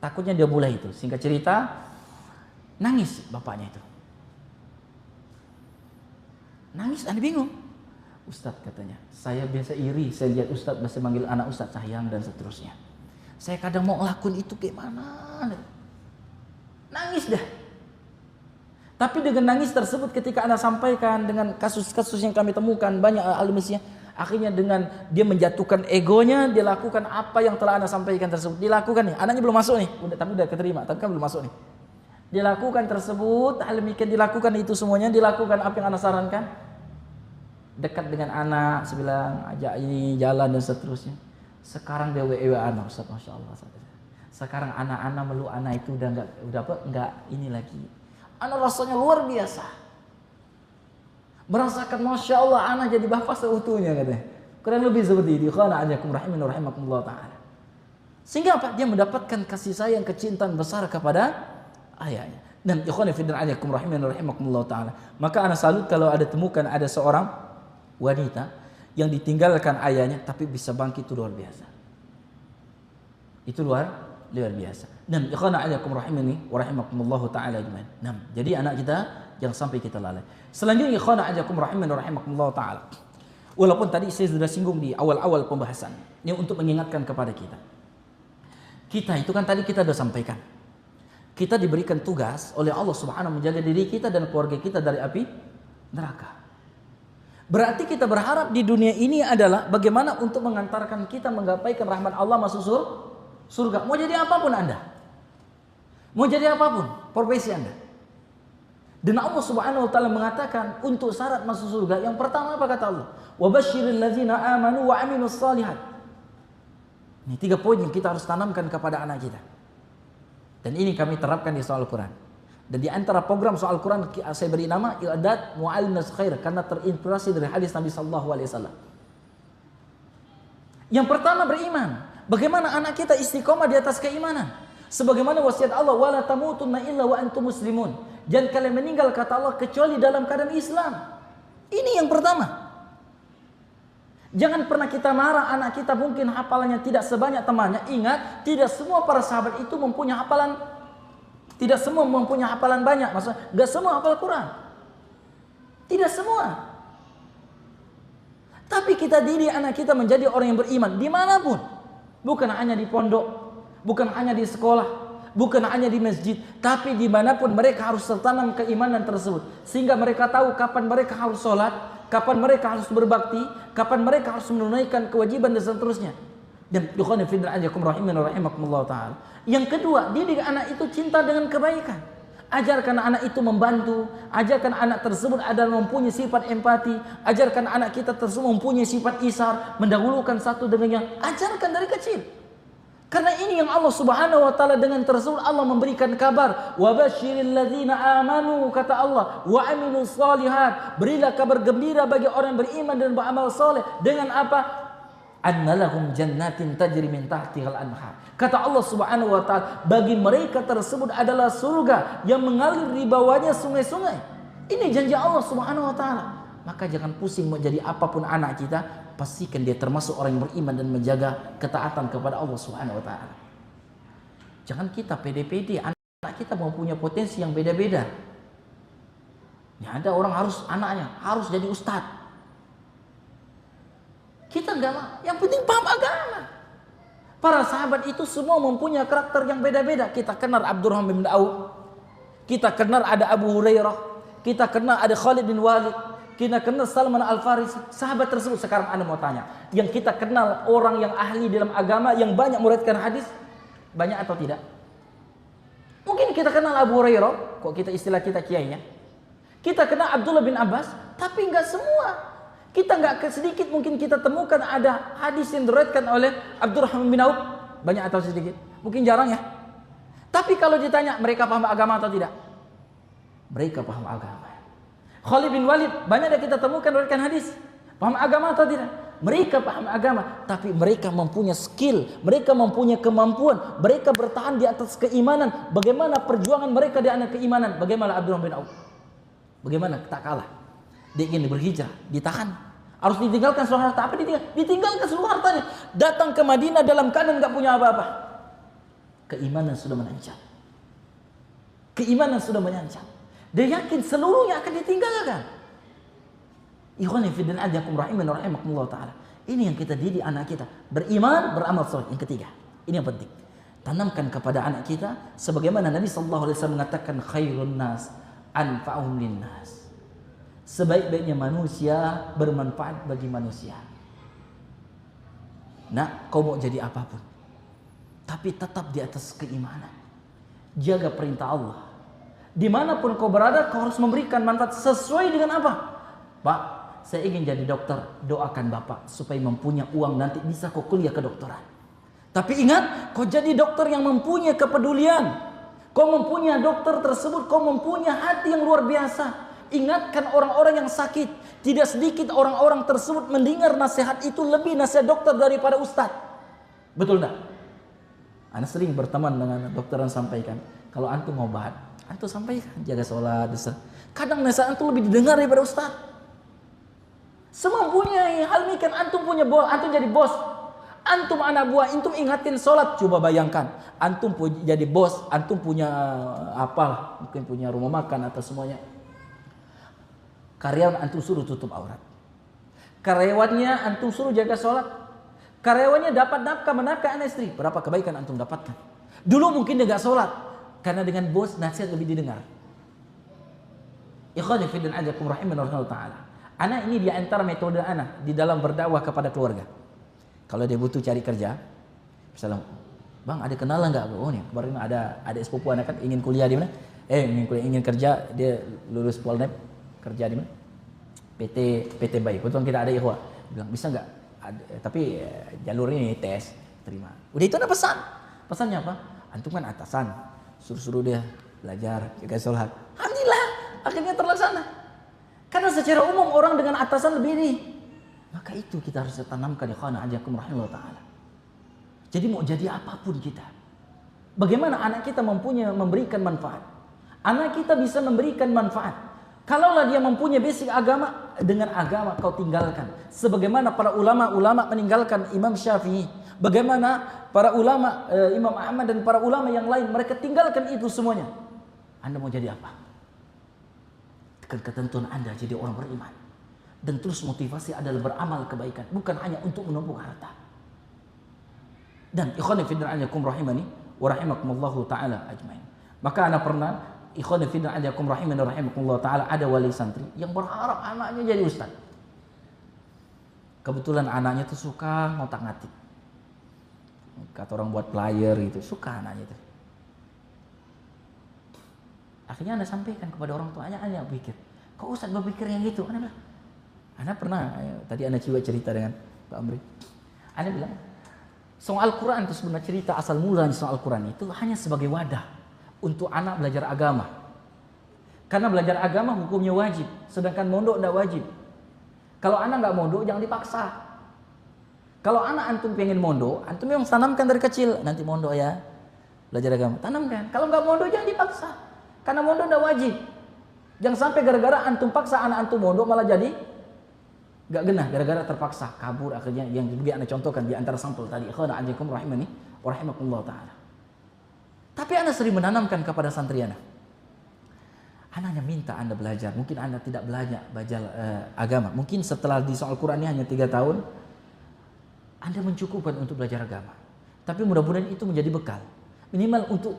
Takutnya dia mulai itu. Singkat cerita, nangis bapaknya itu. Nangis, anda bingung. Ustadz katanya, saya biasa iri, saya lihat Ustadz masih manggil anak Ustadz sayang dan seterusnya. Saya kadang mau ngelakuin itu gimana? Nangis dah. Tapi dengan nangis tersebut ketika anak sampaikan dengan kasus-kasus yang kami temukan banyak al-Mesya, akhirnya dengan dia menjatuhkan egonya, dia lakukan apa yang telah anak sampaikan tersebut. Dilakukan nih, anaknya belum masuk nih, tapi udah keterima, tapi kan belum masuk nih. Dilakukan tersebut, hal demikian dilakukan itu semuanya, dilakukan apa yang anak sarankan. Dekat dengan anak, saya bilang ajak ini jalan dan seterusnya. Sekarang dia WA anak Ustaz, masya Allah. Sekarang anak-anak meluk anak itu udah enggak ini lagi. Anak rasanya luar biasa. Merasakan masya Allah anak jadi bapak seutuhnya katanya. Kurang lebih seperti itu. Khana ajakum rahimin rahimakumullah ta'ala. Sehingga apa? Dia mendapatkan kasih sayang, kecintaan besar kepada ayahnya. Dan ikhwan fillah ajakum rahimin rahimakumullah ta'ala. Maka anak salut kalau ada temukan ada seorang wanita yang ditinggalkan ayahnya tapi bisa bangkit, itu luar biasa. Itu luar biasa. Dan ikhwana ajakum rahimani wa rahimakumullah taala ajmain. Jadi anak kita jangan sampai kita lalai. Selanjutnya ikhwana ajakum rahimani wa rahimakumullah taala. Walaupun tadi saya sudah singgung di awal-awal pembahasan, ini untuk mengingatkan kepada kita. Kita itu kan tadi kita sudah sampaikan. Kita diberikan tugas oleh Allah Subhanahu menjaga diri kita dan keluarga kita dari api neraka. Berarti kita berharap di dunia ini adalah bagaimana untuk mengantarkan kita menggapaikan rahmat Allah masuk surga. Mau jadi apapun Anda. Mau jadi apapun profesi Anda. Dan Allah Subhanahu wa taala mengatakan untuk syarat masuk surga yang pertama apa kata Allah? Wa basyiril ladzina amanu wa amilus shalihat. Ini 3 poin yang kita harus tanamkan kepada anak kita. Dan ini kami terapkan di soal Al-Quran. Dan di antara program soal Al-Quran saya beri nama I'dad Mu'allimas Khair karena terinspirasi dari hadis Nabi sallallahu alaihi wasallam. Yang pertama beriman. Bagaimana anak kita istiqomah di atas keimanan? Sebagaimana wasiat Allah, wala tamutunna illa wa antum muslimun. Jangan kalian meninggal kata Allah kecuali dalam keadaan Islam. Ini yang pertama. Jangan pernah kita marah anak kita mungkin hafalannya tidak sebanyak temannya. Ingat, tidak semua para sahabat itu mempunyai hafalan. Tidak semua mempunyai hafalan banyak. Maksudnya, enggak semua hafal Quran. Tidak semua. Tapi kita didik anak kita menjadi orang yang beriman dimanapun. Bukan hanya di pondok, bukan hanya di sekolah, bukan hanya di masjid, tapi dimanapun mereka harus tertanam keimanan tersebut. Sehingga mereka tahu kapan mereka harus sholat, kapan mereka harus berbakti, kapan mereka harus menunaikan kewajiban dan seterusnya. Dan ikhwan fillah ajakum rahimin rahimakumullah taala. Yang kedua, didik anak itu cinta dengan kebaikan. Ajarkan anak itu membantu, ajarkan anak tersebut adalah mempunyai sifat empati, ajarkan anak kita tersebut mempunyai sifat isar, mendahulukan satu dengan yang, ajarkan dari kecil. Karena ini yang Allah Subhanahu wa taala dengan tersebut Allah memberikan kabar, wa basyiril ladzina amanu kata Allah, wa amilus shalihat, berilah kabar gembira bagi orang yang beriman dan beramal saleh dengan apa? Annalahum jannatin tajri min tahtihal anhar. Kata Allah Subhanahu wa taala, bagi mereka tersebut adalah surga yang mengalir di bawahnya sungai-sungai. Ini janji Allah Subhanahu wa taala. Maka jangan pusing mau jadi apapun anak kita, pastikan dia termasuk orang yang beriman dan menjaga ketaatan kepada Allah Subhanahu wa taala. Jangan kita pede-pede, anak kita mempunyai potensi yang beda-beda. Ya, ada orang harus anaknya harus jadi ustadz. Kita enggak, yang penting paham agama. Para sahabat itu semua mempunyai karakter yang beda-beda. Kita kenal Abdurrahman bin Auf. Kita kenal ada Abu Hurairah, kita kenal ada Khalid bin Walid, kita kenal Salman Al-Farisi. Sahabat tersebut, sekarang Anda mau tanya, yang kita kenal orang yang ahli dalam agama, yang banyak meriwayatkan hadis, banyak atau tidak? Mungkin kita kenal Abu Hurairah, kok kita istilah kita kiainya. Kita kenal Abdullah bin Abbas, tapi enggak semua. Kita enggak sedikit mungkin kita temukan ada hadis yang diriwayatkan oleh Abdurrahman bin Auf, banyak atau sedikit? Mungkin jarang ya. Tapi kalau ditanya mereka paham agama atau tidak? Mereka paham agama. Khalid bin Walid, banyak yang kita temukan meriwayatkan hadis, paham agama atau tidak? Mereka paham agama, tapi mereka mempunyai skill, mereka mempunyai kemampuan, mereka bertahan di atas keimanan. Bagaimana perjuangan mereka di atas keimanan? Bagaimana Abdurrahman bin Auf? Bagaimana tak kalah? Dia ingin berhijrah, ditahan. Harus ditinggalkan seluruh harta. Apa ditinggalkan seluruh hartanya. Datang ke Madinah dalam keadaan enggak punya apa-apa. Keimanan sudah menancap. Keimanan sudah menancap. Dia yakin seluruhnya akan ditinggalkan. Ikhwani fi din ajakum rahiman wa rahimakumullah taala. Ini yang kita didik anak kita, beriman, beramal saleh. Yang ketiga, ini yang penting. Tanamkan kepada anak kita sebagaimana Nabi sallallahu alaihi wasallam mengatakan khairun nas anfa'uhum linnas. Sebaik-baiknya manusia bermanfaat bagi manusia. Nah, kau mau jadi apapun, tapi tetap di atas keimanan. Jaga perintah Allah. Dimanapun kau berada, kau harus memberikan manfaat sesuai dengan apa? Pak, saya ingin jadi dokter. Doakan Bapak supaya mempunyai uang nanti bisa kau kuliah kedokteran. Tapi ingat, kau jadi dokter yang mempunyai kepedulian. Kau mempunyai dokter tersebut, kau mempunyai hati yang luar biasa. Ingatkan orang-orang yang sakit. Tidak sedikit orang-orang tersebut mendengar nasihat itu lebih nasihat dokter daripada ustadz. Betul tak? Anda sering berteman dengan dokter yang sampaikan, kalau antum obat, antum sampaikan, jaga sholat. Kadang nasihat antum lebih didengar daripada ustaz. Semampunya hal ini kan antum punya bos, antum jadi bos. Antum anak buah, antum ingatin sholat. Coba bayangkan, antum jadi bos, antum punya apa? Mungkin punya rumah makan atau semuanya. Karyawan antum suruh tutup aurat. Karyawannya antum suruh jaga sholat. Karyawannya dapat nafkah menafkah anak istri. Berapa kebaikan antum dapatkan? Dulu mungkin dia gak sholat, karena dengan bos nasihat lebih didengar. Ikhwani fi din ajakum rahiman wa ta'ala. Anak ini di antara metode anak di dalam berdakwah kepada keluarga. Kalau dia butuh cari kerja, misalnya, bang ada kenalan nggak? Oh nih kemarin ada sepupu anak kan ingin kuliah di mana? Ingin kerja, dia lulus Polnet, kerja di mana? PT Baik. Kebetulan kita ada ikhwah. Bilang bisa nggak? Tapi jalur ini tes, terima. Udah itu ada pesan. Pesannya apa? Antum kan atasan, suruh dia belajar, jaga sholat. Alhamdulillah, akhirnya terlaksana. Karena secara umum orang dengan atasan lebih ini. Maka itu kita harus tanamkan ya khana ajakum rahimahullah ta'ala. Jadi mau jadi apapun kita. Bagaimana anak kita memberikan manfaat. Anak kita bisa memberikan manfaat. Kalaulah dia mempunyai basic agama, dengan agama kau tinggalkan. Sebagaimana para ulama-ulama meninggalkan Imam Syafi'i. Bagaimana para ulama, Imam Ahmad dan para ulama yang lain, mereka tinggalkan itu semuanya. Anda mau jadi apa? Dengan ketentuan Anda jadi orang beriman. Dan terus motivasi adalah beramal kebaikan. Bukan hanya untuk menumpuk harta. Dan ikhwani fi din ajakum rahimani wa rahimakumullahu ta'ala ajmain. Maka anak pernah, ikhwani fi din ajakum rahimani wa rahimakumullahu ta'ala, ada wali santri yang berharap anaknya jadi ustaz. Kebetulan anaknya itu suka ngotak-ngatik. Kata orang buat player gitu, suka anaknya itu. Akhirnya Anda sampaikan kepada orang tuanya, Anda pikir, kok ustaz berpikir yang gitu? Anda bilang, Anda pernah, tadi Anda coba cerita dengan Pak Amri. Anda bilang, soal Al-Quran itu sebenarnya cerita asal mulanya soal Al-Quran itu hanya sebagai wadah untuk anak belajar agama. Karena belajar agama hukumnya wajib, sedangkan mondok tidak wajib. Kalau anak nggak mondok jangan dipaksa. Kalau anak antum pengen mondok, antum yang tanamkan dari kecil, nanti mondok ya, belajar agama, tanamkan. Kalau nggak mondok jangan dipaksa, karena mondok tidak wajib. Jangan sampai gara-gara antum paksa anak antum mondok malah jadi gak genah gara-gara terpaksa kabur, akhirnya yang juga Anda contohkan di antara sampel tadi. Ikhwana ajakum rahimani wa rahimakumullah ta'ala. Tapi Anda sering menanamkan kepada santri Anda. Anda hanya minta Anda belajar. Mungkin Anda tidak belajar agama. Mungkin setelah di soal Quran ini hanya 3 tahun Anda mencukupkan untuk belajar agama. Tapi mudah-mudahan itu menjadi bekal. Minimal untuk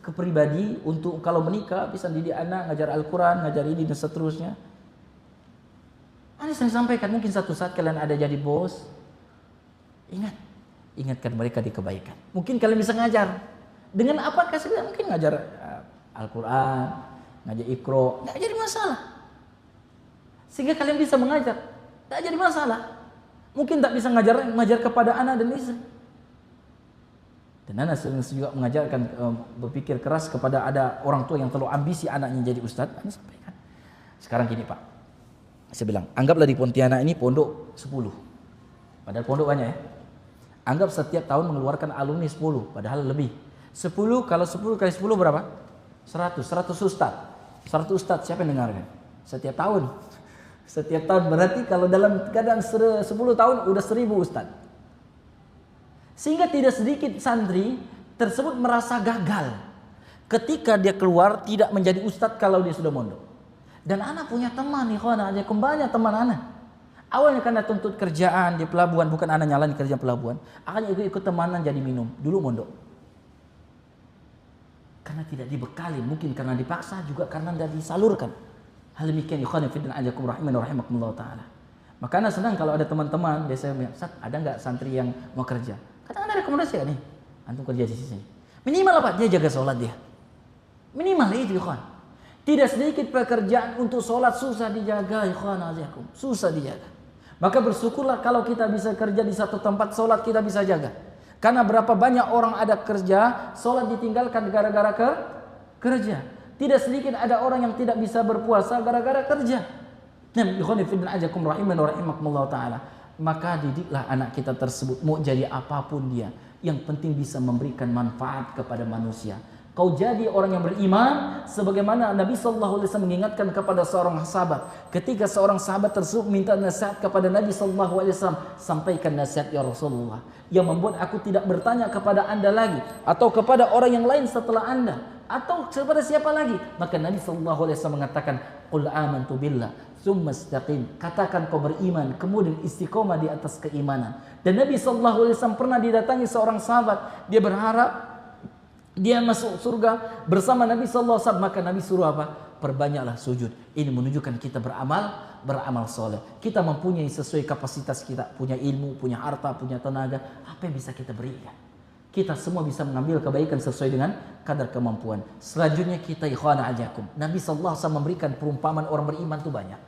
kepribadi untuk kalau menikah bisa didik anak, ngajar Al-Quran, ngajar ini dan seterusnya. Ini saya sampaikan, mungkin satu saat kalian ada jadi bos, ingatkan mereka di kebaikan. Mungkin kalian bisa ngajar dengan apa kasih, mungkin ngajar Al-Quran, ngajar Iqra, nggak jadi masalah. Sehingga kalian bisa mengajar, nggak jadi masalah. Mungkin tak bisa ngajar kepada anak dan istri. Dan anak sering juga mengajarkan berpikir keras kepada ada orang tua yang terlalu ambisi anaknya jadi ustadz. Anda sampaikan. Sekarang gini Pak, saya bilang, anggaplah di Pontianak ini pondok 10. Padahal pondok banyak ya. Anggap setiap tahun mengeluarkan alumni 10, padahal lebih. 10 kalau 10 kali 10 berapa? 100 ustadz. 100 ustadz siapa yang dengarkan? Setiap tahun. Setiap tahun berarti kalau dalam keadaan 10 tahun udah 1000 ustadz. Sehingga tidak sedikit santri tersebut merasa gagal ketika dia keluar tidak menjadi ustadz kalau dia sudah mondok. Dan anak punya teman, ikhwana aja banyak teman anak. Awalnya karena tuntut kerjaan di pelabuhan, bukan anak nyalain kerja pelabuhan, akhirnya ikut temanan jadi minum dulu mondok. Karena tidak dibekali, mungkin karena dipaksa, juga karena tidak disalurkan. Hal demikian ikhwan fillah ajakum rahimani rahimakumullah taala. Maka anak senang kalau ada teman-teman biasanya, "Ustaz, ada enggak santri yang mau kerja?" Kadang-kadang rekomendasi kan nih, antum kerja di sini. Minimal apa? Dia jaga sholat dia. Minimal itu ikhwan. Tidak sedikit pekerjaan untuk sholat susah dijaga ikhwan ajakum. Susah dijaga. Maka bersyukurlah kalau kita bisa kerja di satu tempat sholat kita bisa jaga. Karena berapa banyak orang ada kerja, sholat ditinggalkan gara-gara kerja. Tidak sedikit ada orang yang tidak bisa berpuasa gara-gara kerja. Nah, ikhwan fillah ajakum rahimani rahimakumullah taala. Maka didiklah anak kita tersebut mau jadi apapun dia, yang penting bisa memberikan manfaat kepada manusia. Kau jadi orang yang beriman sebagaimana Nabi sallallahu alaihi wasallam mengingatkan kepada seorang sahabat. Ketika seorang sahabat tersebut minta nasihat kepada Nabi sallallahu alaihi wasallam, sampaikan nasihat ya Rasulullah yang membuat aku tidak bertanya kepada Anda lagi atau kepada orang yang lain setelah Anda atau kepada siapa lagi. Maka Nabi sallallahu alaihi wasallam mengatakan, "Qul amantu billah tsumma istaqim." Katakan kau beriman, kemudian istiqomah di atas keimanan. Dan Nabi sallallahu alaihi wasallam pernah didatangi seorang sahabat, dia berharap dia masuk surga bersama Nabi sallallahu alaihi wasallam, maka Nabi suruh apa? Perbanyaklah sujud. Ini menunjukkan kita beramal soleh. Kita mempunyai sesuai kapasitas kita, punya ilmu, punya harta, punya tenaga, apa yang bisa kita berikan. Kita semua bisa mengambil kebaikan sesuai dengan kadar kemampuan. Selanjutnya kita ikhwana ajakum. Nabi sallallahu alaihi wasallam memberikan perumpamaan orang beriman itu banyak.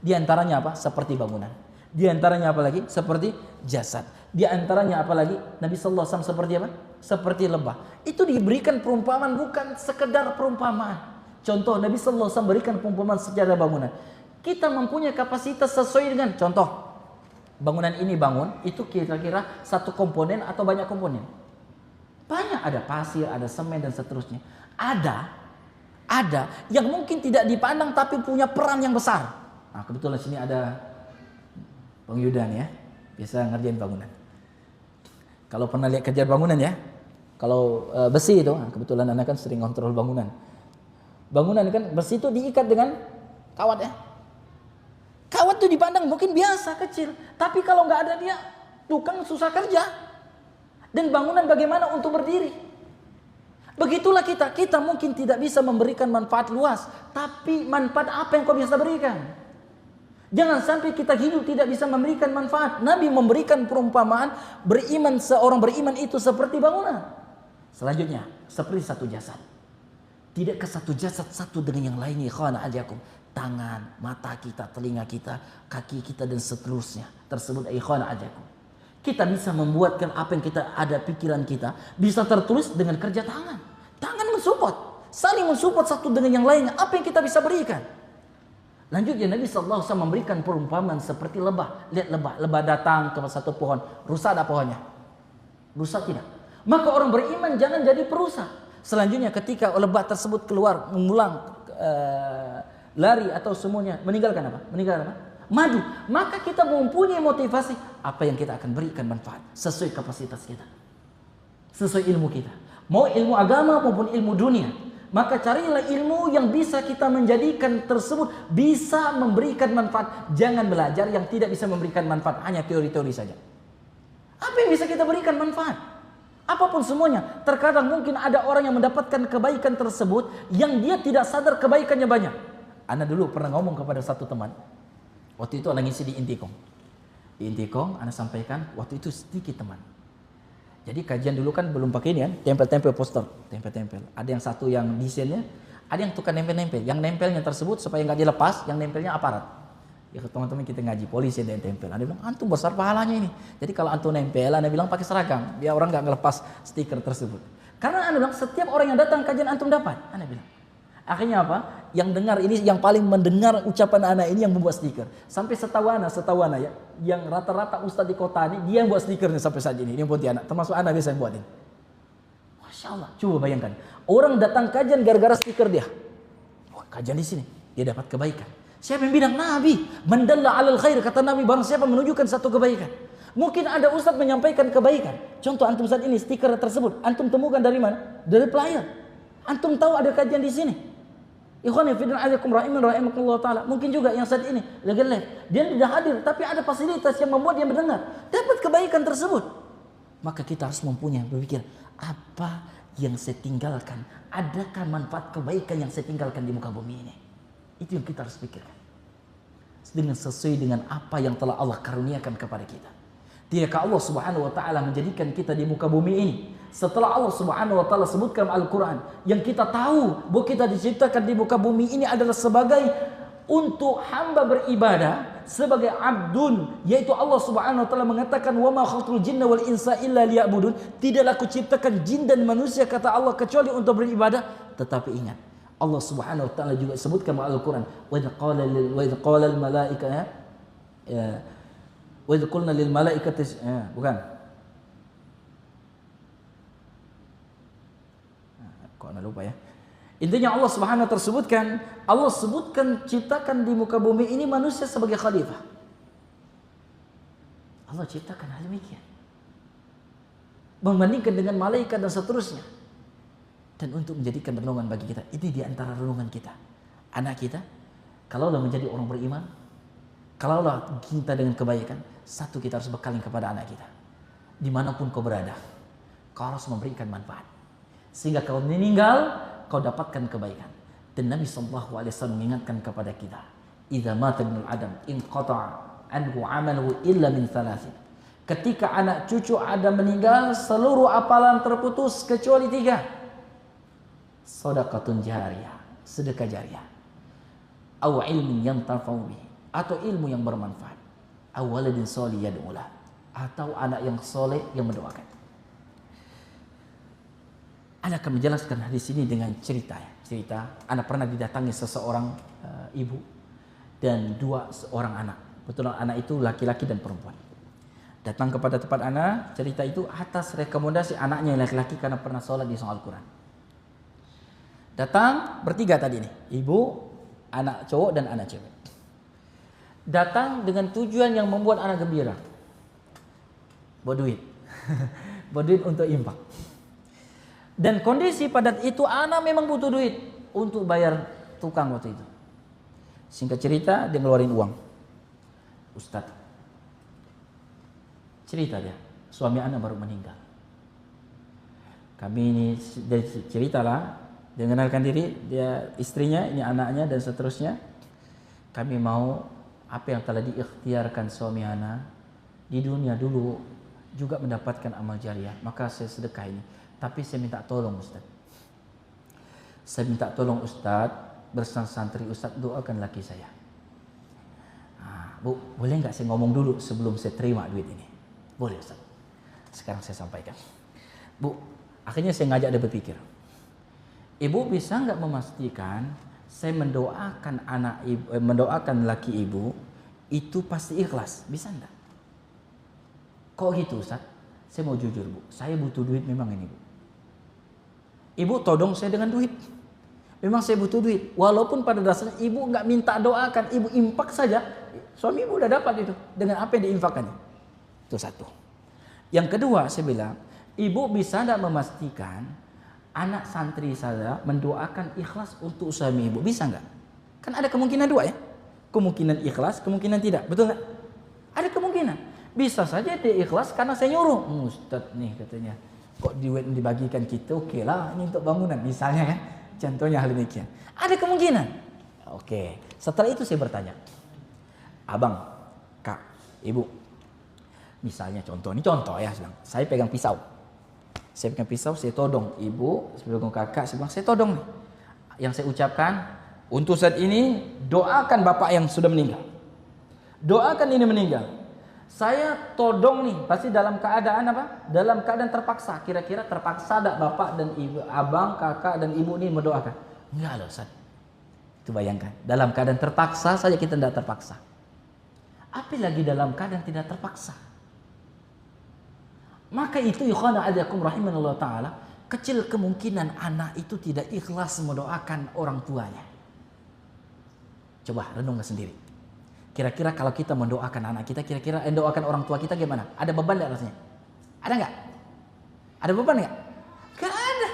Di antaranya apa? Seperti bangunan. Di antaranya apa lagi? Seperti jasad. Di antaranya apa lagi? Nabi sallallahu alaihi wasallam seperti apa? Seperti lebah. Itu diberikan perumpamaan, bukan sekedar perumpamaan. Contoh, Nabi sallallahu alaihi wasallam berikan perumpamaan sejarah bangunan. Kita mempunyai kapasitas sesuai dengan contoh. Bangunan ini bangun, itu kira-kira satu komponen atau banyak komponen? Banyak, ada pasir, ada semen dan seterusnya. Ada yang mungkin tidak dipandang tapi punya peran yang besar. Nah, kebetulan sini ada Bang Yudan ya, biasa ngerjain bangunan. Kalau pernah lihat kerja bangunan ya, kalau besi itu, nah kebetulan anak kan sering kontrol bangunan. Bangunan kan besi itu diikat dengan kawat ya. Kawat itu dipandang mungkin biasa kecil, tapi kalau nggak ada dia, tukang susah kerja. Dan bangunan bagaimana untuk berdiri? Begitulah kita mungkin tidak bisa memberikan manfaat luas, tapi manfaat apa yang kau bisa berikan? Jangan sampai kita hidup tidak bisa memberikan manfaat. Nabi memberikan perumpamaan seorang beriman itu seperti bangunan. Selanjutnya, seperti satu jasad. Tidak ke satu jasad satu dengan yang lainnya, ikhwana ajakum. Tangan, mata kita, telinga kita, kaki kita dan seterusnya. Tersebut ikhwana ajakum. Kita bisa membuatkan apa yang kita ada pikiran kita bisa tertulis dengan kerja tangan. Tangan mensupport, saling mensupport satu dengan yang lainnya. Apa yang kita bisa berikan? Lanjutnya Nabi sallallahu alaihi wasallam memberikan perumpamaan seperti lebah. Lihat lebah datang ke satu pohon, rusak ada pohonnya? Rusak tidak. Maka orang beriman jangan jadi perusak. Selanjutnya ketika lebah tersebut keluar mengulang lari atau semuanya meninggalkan apa? Maju. Maka kita mempunyai motivasi apa yang kita akan berikan manfaat sesuai kapasitas kita, sesuai ilmu kita, mau ilmu agama maupun ilmu dunia. Maka carilah ilmu yang bisa kita menjadikan tersebut bisa memberikan manfaat. Jangan belajar yang tidak bisa memberikan manfaat, hanya teori-teori saja. Apa yang bisa kita berikan manfaat? Apapun semuanya. Terkadang mungkin ada orang yang mendapatkan kebaikan tersebut yang dia tidak sadar kebaikannya banyak. Ana dulu pernah ngomong kepada satu teman. Waktu itu ana ngisi di Intikong. Di Intikong ana sampaikan waktu itu sedikit teman. Jadi kajian dulu kan belum pakai ini kan, tempel-tempel poster, tempel-tempel. Ada yang satu yang desainnya, ada yang tukang nempel-nempel. Yang nempelnya tersebut supaya nggak dilepas, yang nempelnya aparat. Ya teman-teman kita ngaji polisi ada yang tempel. Ada bilang antum besar pahalanya ini. Jadi kalau antum nempel, anda bilang pakai seragam, biar orang nggak ngelepas stiker tersebut. Karena anda bilang setiap orang yang datang kajian antum dapat. Anda bilang. Akhirnya apa? Yang dengar ini, yang paling mendengar ucapan anak ini yang membuat stiker. Sampai setahu anak ya, yang rata-rata ustadz di kota ini dia yang buat stikernya sampai saat ini. Dia buat anak, termasuk anak biasa yang buatin. Masya Allah, coba bayangkan. Orang datang kajian gara-gara stiker dia. Oh, kajian di sini, dia dapat kebaikan. Siapa yang bilang? Nabi. Mandalla alal khair, kata Nabi, barang siapa menunjukkan satu kebaikan. Mungkin ada ustadz menyampaikan kebaikan. Contoh antum saat ini stiker tersebut, antum temukan dari mana? Dari flyer. Antum tahu ada kajian di sini. Ikhwani fillah alaikum rahimakumullah taala. Mungkin juga yang saat ini lagi live, dia tidak hadir tapi ada fasilitas yang membuat dia mendengar, dapat kebaikan tersebut. Maka kita harus mempunyai berpikir, apa yang saya tinggalkan? Adakah manfaat kebaikan yang saya tinggalkan di muka bumi ini? Itu yang kita harus pikirkan. Dengan sesuai dengan apa yang telah Allah karuniakan kepada kita. Tidakkah Allah Subhanahu wa taala menjadikan kita di muka bumi ini setelah Allah Subhanahu wa taala sebutkan Al-Qur'an yang kita tahu bahwa kita diciptakan di muka bumi ini adalah sebagai untuk hamba beribadah, sebagai abdun, yaitu Allah Subhanahu wa taala mengatakan wa ma khalaqtul jinna wal insa illa liya'budun. Tidaklah kuciptakan jin dan manusia kata Allah kecuali untuk beribadah. Tetapi ingat, Allah Subhanahu wa taala juga sebutkan dalam Al-Qur'an wa idz qala al malaikatu wa idz qulna lil malaikati bukan. Kok ana lupa ya. Intinya Allah Subhanahu wa taala tersebutkan, Allah sebutkan ciptakan di muka bumi ini manusia sebagai khalifah. Allah ciptakan hal demikian. Membandingkan dengan malaikat dan seterusnya. Dan untuk menjadikan renungan bagi kita. Ini di antara renungan kita. Anak kita, kalaulah menjadi orang beriman, kalaulah kita dengan kebaikan, satu kita harus bekalin kepada anak kita. Dimanapun kau berada, kau harus memberikan manfaat. Sehingga kau meninggal, kau dapatkan kebaikan. Dan Nabi SAW mengingatkan kepada kita, idza mata ibnul adam inqata'a anhu 'amaluhu illa min thalathin. Ketika anak cucu Adam meninggal, seluruh amalan terputus kecuali 3. Shadaqatun jariyah, sedekah jariyah. Aw ilmin yantafa'u bihi, atau ilmu yang bermanfaat. Aw waladin shalih yad'u lahu, atau anak yang soleh yang mendoakan. Ana akan menjelaskan hadis ini dengan cerita. Ana pernah didatangi seseorang ibu dan 2 orang anak. Betul, anak itu laki-laki dan perempuan. Datang kepada tempat ana, cerita itu atas rekomendasi anaknya yang laki-laki karena pernah sholat di Al-Quran. Datang bertiga tadi nih, ibu, anak cowok dan anak cewek. Datang dengan tujuan yang membuat anak gembira. Buat duit. Buat duit untuk infak. Dan kondisi pada itu anak memang butuh duit untuk bayar tukang waktu itu. Singkat cerita dia ngeluarin uang. Ustadz, cerita dia, suami anak baru meninggal. Kami ini ceritalah, dia mengenalkan diri, dia istrinya, ini anaknya dan seterusnya. Kami mau apa yang telah diikhtiarkan suami anak di dunia dulu juga mendapatkan amal jariah. Maka saya sedekah ini. Tapi saya minta tolong Ustaz. Saya minta tolong Ustaz, bersama santri Ustaz doakan laki saya. Bu, boleh nggak saya ngomong dulu sebelum saya terima duit ini? Boleh Ustaz. Sekarang saya sampaikan. Bu, akhirnya saya ngajak dia berpikir. Ibu bisa nggak memastikan saya mendoakan anak ibu, mendoakan laki ibu itu pasti ikhlas? Bisa nggak? Kok gitu Ustaz? Saya mau jujur Bu, saya butuh duit memang ini Bu. Ibu todong saya dengan duit. Memang saya butuh duit. Walaupun pada dasarnya ibu nggak minta doakan, ibu infak saja. Suami ibu udah dapat itu dengan apa yang diinfakkannya. Itu satu. Yang kedua saya bilang, ibu bisa nggak memastikan anak santri saya mendoakan ikhlas untuk suami ibu? Bisa nggak? Kan ada kemungkinan 2 ya. Kemungkinan ikhlas, kemungkinan tidak. Betul nggak? Ada kemungkinan. Bisa saja dia ikhlas karena saya nyuruh. Ustadz nih katanya, kok dibagikan kita, oke lah, ini untuk bangunan misalnya kan, contohnya hal demikian. Ada kemungkinan. Oke, setelah itu saya bertanya, abang, kak, ibu, misalnya contoh, ini contoh ya, saya pegang pisau, saya todong ibu, saya pegang kakak, saya bilang saya todong nih. Yang saya ucapkan untuk saat ini, doakan bapak yang sudah meninggal, doakan ini meninggal. Saya todong nih, pasti dalam keadaan apa? Dalam keadaan terpaksa. Kira-kira terpaksa tak bapak dan ibu, abang, kakak dan ibu nih mendoakan? Enggak loh, Ustaz. Itu bayangkan, dalam keadaan terpaksa saja kita tidak terpaksa. Apalagi dalam keadaan tidak terpaksa. Maka itu ikhwana adakum rahimanallah ta'ala, kecil kemungkinan anak itu tidak ikhlas mendoakan orang tuanya. Coba renungkan sendiri. Kira-kira kalau kita mendoakan anak kita, kira-kira mendoakan orang tua kita gimana? Ada beban enggak rasanya? Ada enggak? Ada beban enggak? Enggak ada.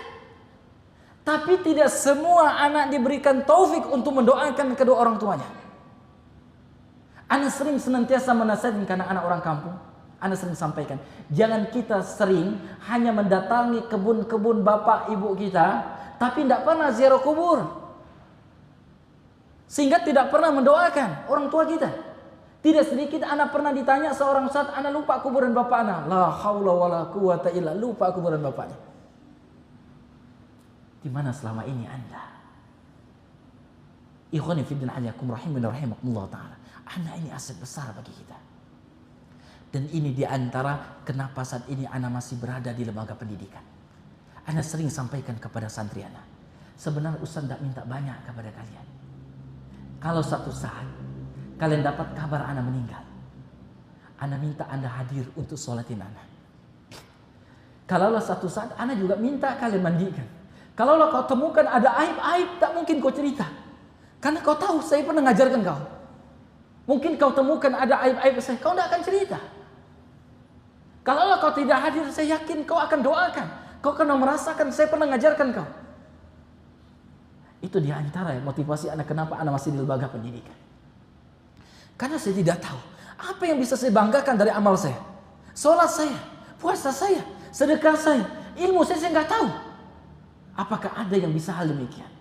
Tapi tidak semua anak diberikan taufik untuk mendoakan kedua orang tuanya. Ana sering senantiasa menasihatkan karena anak orang kampung. Ana sering sampaikan, jangan kita sering hanya mendatangi kebun-kebun bapak ibu kita, tapi tidak pernah ziarah kubur. Sehingga tidak pernah mendoakan orang tua kita. Tidak sedikit anak pernah ditanya seorang saat, anak lupa kuburan bapak anak. La haula wala quwata illa, lupa kuburan bapaknya. Di mana selama ini Anda? Ikhwani fiddin ajakum rahimina rahimakumullah ta'ala. Anak ini aset besar bagi kita. Dan ini diantara kenapa saat ini anak masih berada di lembaga pendidikan. Anak sering sampaikan kepada santri anak, sebenarnya Ustaz tidak minta banyak kepada kalian. Kalau satu saat kalian dapat kabar anak meninggal, anak minta Anda hadir untuk sholatin anak. Kalaulah satu saat anak juga minta kalian mandikan. Kalaulah kau temukan ada aib-aib, tak mungkin kau cerita. Karena kau tahu saya pernah ngajarkan kau. Mungkin kau temukan ada aib-aib saya, kau tidak akan cerita. Kalaulah kau tidak hadir, saya yakin kau akan doakan. Kau akan merasakan saya pernah ngajarkan kau. Itu diantara motivasi anak kenapa anak masih di lembaga pendidikan. Karena saya tidak tahu apa yang bisa saya banggakan dari amal saya. Sholat saya, puasa saya, sedekah saya, ilmu saya nggak tahu. Apakah ada yang bisa hal demikian?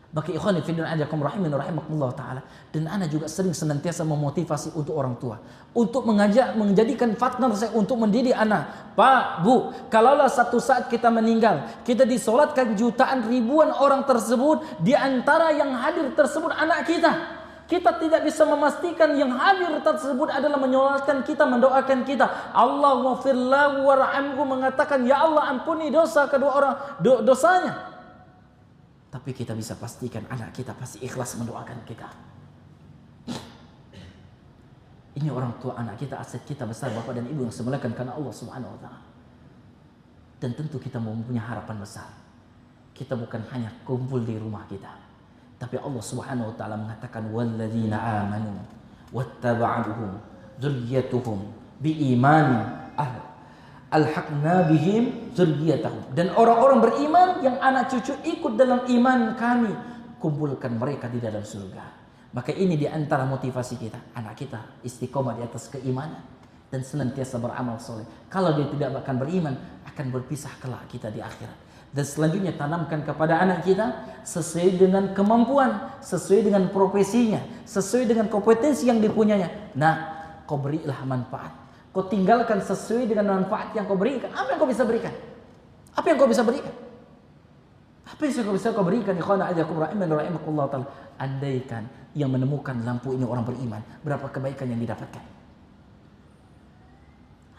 Bagi ikhwani fillah ajakum rahimin rahimakumullah ta'ala. Dan ana juga sering senantiasa memotivasi untuk orang tua, untuk menjadikan partner saya untuk mendidik anak. Pak, Bu, kalaulah satu saat kita meninggal, kita disolatkan jutaan ribuan orang tersebut, di antara yang hadir tersebut anak kita. Kita tidak bisa memastikan yang hadir tersebut adalah menyolatkan kita, mendoakan kita. Allah wafirlahu warhamhu, mengatakan ya Allah ampuni dosa kedua orang dosanya. Tapi kita bisa pastikan anak kita pasti ikhlas mendoakan kita. Ini orang tua anak kita, aset kita besar, bapak dan ibu yang semuliakan karena Allah Subhanahu wa ta'ala. Dan tentu kita mempunyai harapan besar. Kita bukan hanya kumpul di rumah kita, tapi Allah Subhanahu wa ta'ala mengatakan walladzina amanu wattaba'atuhum dzurriyyatuhum biimanin alhaqna bihim dzurriyyatahum. Dan orang-orang beriman yang anak cucu ikut dalam iman kami, kumpulkan mereka di dalam surga. Maka ini di antara motivasi kita, anak kita istiqomah di atas keimanan dan senantiasa beramal soleh. Kalau dia tidak akan beriman, akan berpisah kelak kita di akhirat. Dan selanjutnya tanamkan kepada anak kita sesuai dengan kemampuan, sesuai dengan profesinya, sesuai dengan kompetensi yang dipunyanya. Nah, kau berilah manfaat. Kau tinggalkan sesuai dengan manfaat yang kau berikan. Apa yang kau bisa berikan? Apa yang kau bisa berikan? Apa yang kau bisa berikan? Ikhwana ajakum rahiman rahimakumullah ta'ala. Andaikan yang menemukan lampu ini orang beriman, berapa kebaikan yang didapatkan?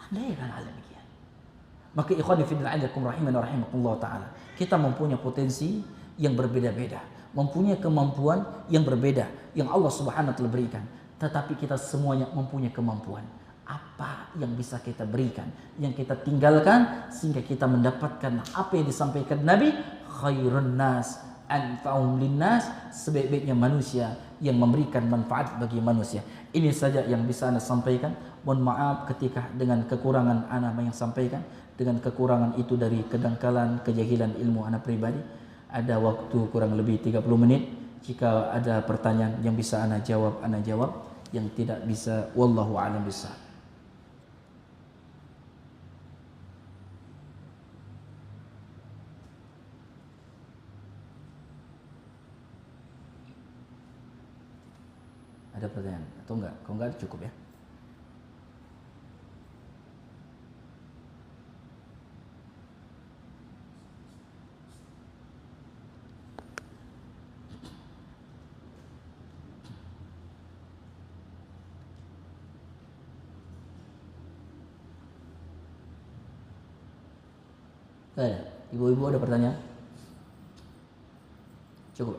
Andaikan hal demikian. Maka ikhwani fillah ajakum rahiman rahimakumullah ta'ala, kita mempunyai potensi yang berbeda-beda, mempunyai kemampuan yang berbeda yang Allah Subhanahu wa ta'ala berikan. Tetapi kita semuanya mempunyai kemampuan. Apa yang bisa kita berikan, yang kita tinggalkan, sehingga kita mendapatkan apa yang disampaikan Nabi, khairun nas anfa'um linnas, sebaik-baiknya manusia yang memberikan manfaat bagi manusia. Ini saja yang bisa Anda sampaikan. Mohon maaf ketika dengan kekurangan Anda yang sampaikan, dengan kekurangan itu dari kedangkalan, kejahilan ilmu Anda pribadi. Ada waktu kurang lebih 30 menit. Jika ada pertanyaan yang bisa Anda jawab, Anda jawab. Yang tidak bisa, wallahu a'lam bishawab. Ada pertanyaan atau enggak? Kalau enggak cukup ya. Ibu-ibu ada pertanyaan? Cukup?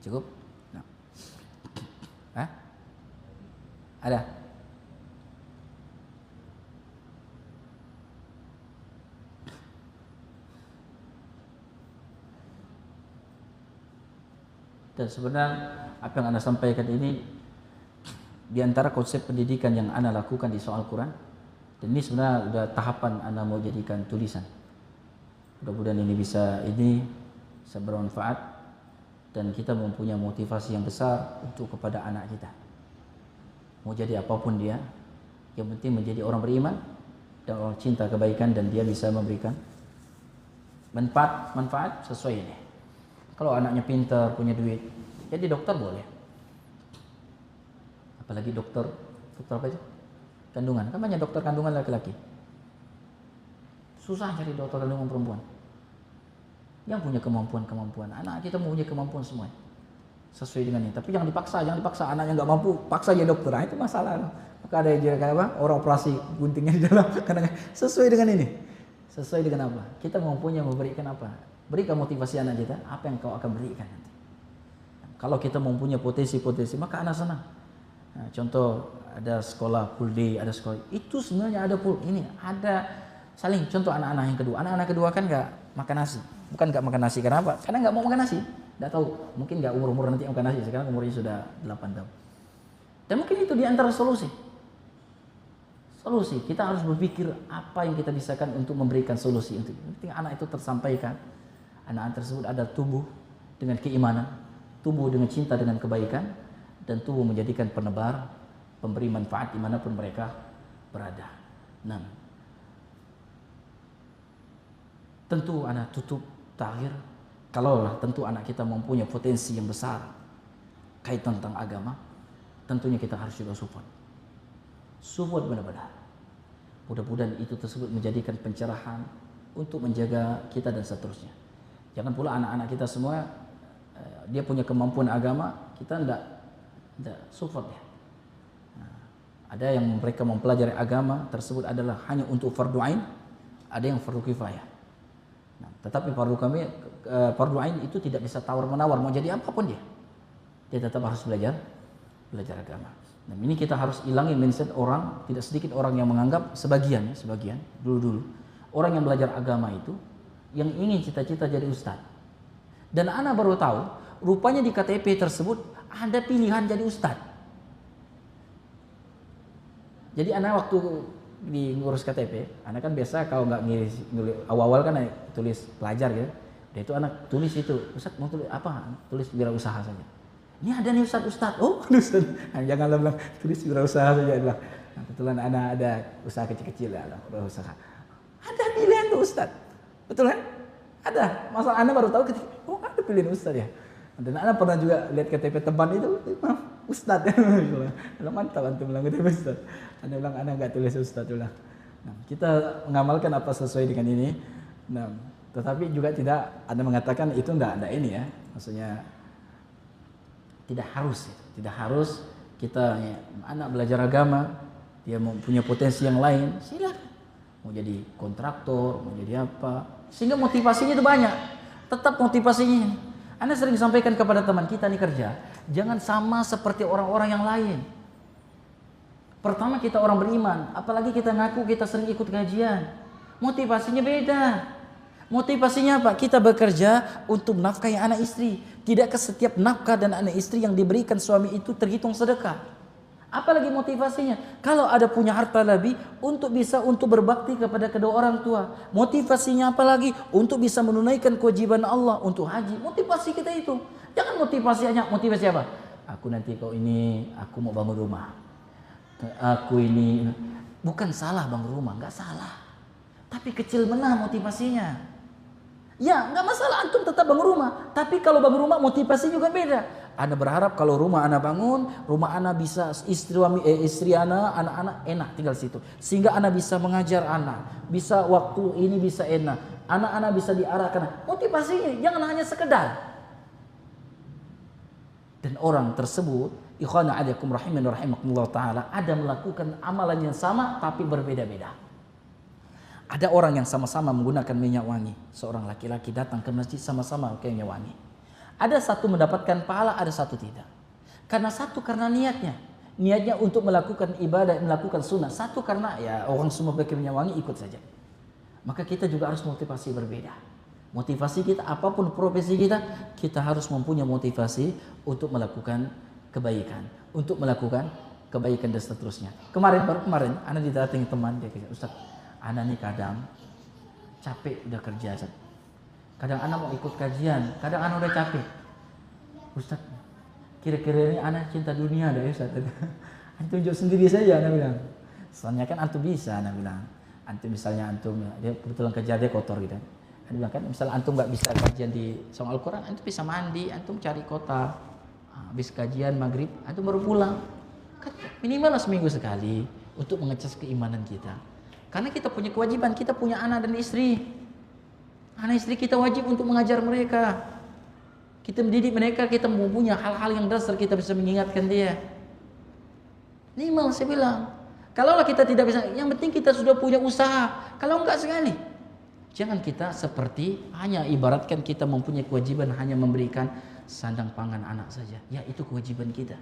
Cukup? Nah. Hah? Ada? Dan sebenarnya apa yang Anda sampaikan ini di antara konsep pendidikan yang Anda lakukan di soal Quran. Dan ini sebenarnya udah tahapan Anda mau jadikan tulisan. Mudah-mudahan ini bisa bermanfaat dan kita mempunyai motivasi yang besar untuk kepada anak kita. Mau jadi apapun dia, yang penting menjadi orang beriman dan orang cinta kebaikan dan dia bisa memberikan manfaat sesuai ini. Kalau anaknya pintar, punya duit, jadi dokter boleh. Apalagi dokter apa itu? Kandungan. Kan banyak dokter kandungan laki-laki. Susah cari dokter kandungan perempuan. Yang punya kemampuan. Anak kita mempunyai kemampuan semua. Sesuai dengan ini. Tapi jangan dipaksa. Anaknya nggak mampu, paksa jadi dokter. Nah, itu masalah. Maka ada yang kayak apa? Orang operasi guntingnya di dalam. Karena sesuai dengan ini. Sesuai dengan apa? Kita mempunyai memberikan apa? Berikan motivasi anak kita. Apa yang kau akan berikan nanti? Kalau kita mempunyai potensi, maka anak senang. Nah, contoh ada sekolah full day, ada sekolah itu sebenarnya ada full ini ada saling. Contoh anak-anak yang kedua, anak-anak kedua kan nggak makan nasi, bukan nggak makan nasi kenapa? Karena nggak mau makan nasi, nggak tahu, mungkin nggak umur nanti makan nasi. Sekarang umurnya sudah 8 tahun. Dan mungkin itu di antara solusi. Kita harus berpikir apa yang kita bisakan untuk memberikan solusi untuk penting anak itu tersampaikan. Anak tersebut ada tumbuh dengan keimanan, tumbuh dengan cinta dengan kebaikan, dan tumbuh menjadikan penebar, pemberi manfaat dimanapun mereka berada. Nah, tentu anak tutup takhir, kalaulah tentu anak kita mempunyai potensi yang besar kaitan tentang agama, tentunya kita harus juga support benar-benar. Mudah-mudahan itu tersebut menjadikan pencerahan untuk menjaga kita dan seterusnya. Jangan pula anak-anak kita semua dia punya kemampuan agama, kita tidak support ya. Nah, ada yang mereka mempelajari agama tersebut adalah hanya untuk fardu ain, ada yang fardu kifayah. Nah, tetapi fardu ain itu tidak bisa tawar-menawar, mau jadi apapun dia tetap harus belajar agama. Nah, ini kita harus hilangi mindset orang, tidak sedikit orang yang menganggap sebagian dulu orang yang belajar agama itu yang ingin cita-cita jadi ustaz. Dan anak baru tahu, rupanya di KTP tersebut ada pilihan jadi ustaz. Jadi anak waktu di ngurus KTP, anak kan biasa kalau nggak nulis awal-awal kan tulis pelajar gitu. Dia itu anak tulis itu, Ustaz mau tulis apa? Tulis wirausaha saja. Ini ada nih Ustaz. Oh, Ustaz. Nah, janganlah bilang tulis wirausaha saja bilang. Nah, kebetulan anak ada usaha kecil-kecil ya, wirausaha. Ada pilihan tuh Ustaz. Betul kan? Ada. Masa anak baru tahu ketika, oh ada pilihan Ustaz ya. Dan anak pernah juga lihat KTP teman itu, Ustaz. Bilang mantap antum bilang KTP Ustaz. Anda bilang anak enggak tulis Ustaz bilang. Nah, kita mengamalkan apa sesuai dengan ini. Nah, tetapi juga tidak Anda mengatakan itu enggak ada ini ya. Maksudnya tidak harus kita ya, anak belajar agama, dia mempunyai potensi yang lain, silakan. Mau jadi kontraktor, mau jadi apa, sehingga motivasinya itu banyak. Tetap motivasinya. Anda sering sampaikan kepada teman kita nih kerja, jangan sama seperti orang-orang yang lain. Pertama kita orang beriman, apalagi kita ngaku kita sering ikut kajian. Motivasinya beda. Motivasinya apa? Kita bekerja untuk nafkahi anak istri. Tidakkah setiap nafkah dan anak istri yang diberikan suami itu terhitung sedekah? Apalagi motivasinya? Kalau ada punya harta lebih untuk berbakti kepada kedua orang tua. Motivasinya apalagi? Untuk bisa menunaikan kewajiban Allah untuk haji. Motivasi kita itu. Jangan motivasi apa? Aku nanti aku mau bangun rumah. Aku ini bukan salah bangun rumah, enggak salah. Tapi kecil mana motivasinya? Ya, enggak masalah antum tetap bangun rumah. Tapi kalau bangun rumah motivasinya juga beda. Ana berharap kalau rumah ana bangun, rumah ana bisa istri ana, anak-anak enak tinggal situ. Sehingga ana bisa mengajar anak, bisa waktu ini bisa enak. Anak-anak bisa diarahkan. Motivasinya jangan hanya sekedar. Dan orang tersebut, ikhwana alaikum rahimin rahimakumullah taala, ada melakukan amalan yang sama tapi berbeda-beda. Ada orang yang sama-sama menggunakan minyak wangi. Seorang laki-laki datang ke masjid sama-sama pakai minyak wangi. Ada satu mendapatkan pahala, ada satu tidak. Karena satu karena niatnya. Niatnya untuk melakukan ibadah, melakukan sunnah. Satu karena ya orang semua pakai minyak wangi ikut saja. Maka kita juga harus motivasi berbeda. Motivasi kita apapun profesi kita harus mempunyai motivasi untuk melakukan kebaikan. Untuk melakukan kebaikan dan seterusnya. Baru kemarin, ana didatangi teman dia kata, Ustaz, ana nih kadang capek udah kerja, Ustaz. Kadang ana mau ikut kajian, kadang ana udah capek. Ustaz, kira-kira ini ana cinta dunia dah ya, Ustaz. Antum tunjuk sendiri saja, ana bilang. Soalnya kan antum bisa, ana bilang. Antum misalnya antum dia kebetulan kerja dia kotor gitu. Ana bilang kan misalnya antum nggak bisa kajian di Song Al-Quran, antum bisa mandi, antum cari kota. Habis kajian maghrib, antum baru pulang. Kan minimal seminggu sekali untuk mengecas keimanan kita. Karena kita punya kewajiban, kita punya anak dan istri. Anak istri kita wajib untuk mengajar mereka. Kita mendidik mereka, kita mempunyai hal-hal yang dasar kita bisa mengingatkan dia. Minimal saya bilang. Kalaulah kita tidak bisa, yang penting kita sudah punya usaha. Kalau enggak sekali, jangan kita seperti hanya ibaratkan kita mempunyai kewajiban hanya memberikan sandang pangan anak saja. Ya itu kewajiban kita.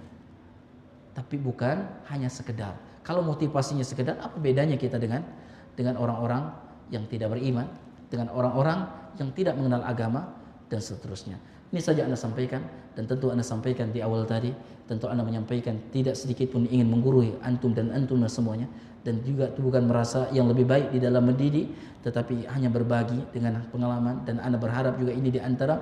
Tapi bukan hanya sekedar. Kalau motivasinya sekedar, apa bedanya kita dengan orang-orang yang tidak beriman, dengan orang-orang yang tidak mengenal agama dan seterusnya. Ini saja Anda sampaikan, dan tentu Anda sampaikan di awal tadi, tentu Anda menyampaikan tidak sedikit pun ingin menggurui antum dan semuanya, dan juga itu bukan merasa yang lebih baik di dalam mendidik, tetapi hanya berbagi dengan pengalaman, dan Anda berharap juga ini di antara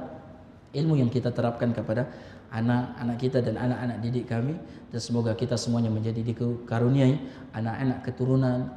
ilmu yang kita terapkan kepada anak-anak kita dan anak-anak didik kami, dan semoga kita semuanya menjadi dikaruniai anak-anak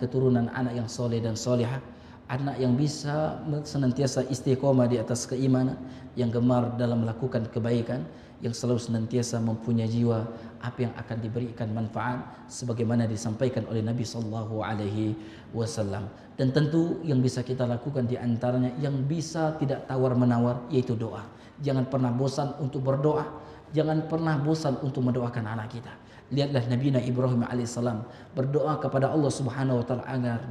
keturunan anak yang soleh dan solehah, anak yang bisa senantiasa istiqomah di atas keimanan, yang gemar dalam melakukan kebaikan, yang selalu senantiasa mempunyai jiwa apa yang akan diberikan manfaat sebagaimana disampaikan oleh Nabi sallallahu alaihi wasallam. Dan tentu yang bisa kita lakukan di antaranya yang bisa tidak tawar-menawar yaitu doa. Jangan pernah bosan untuk berdoa, jangan pernah bosan untuk mendoakan anak kita. Lihatlah Nabi Ibrahim alaihissalam berdoa kepada Allah Subhanahu wa taala agar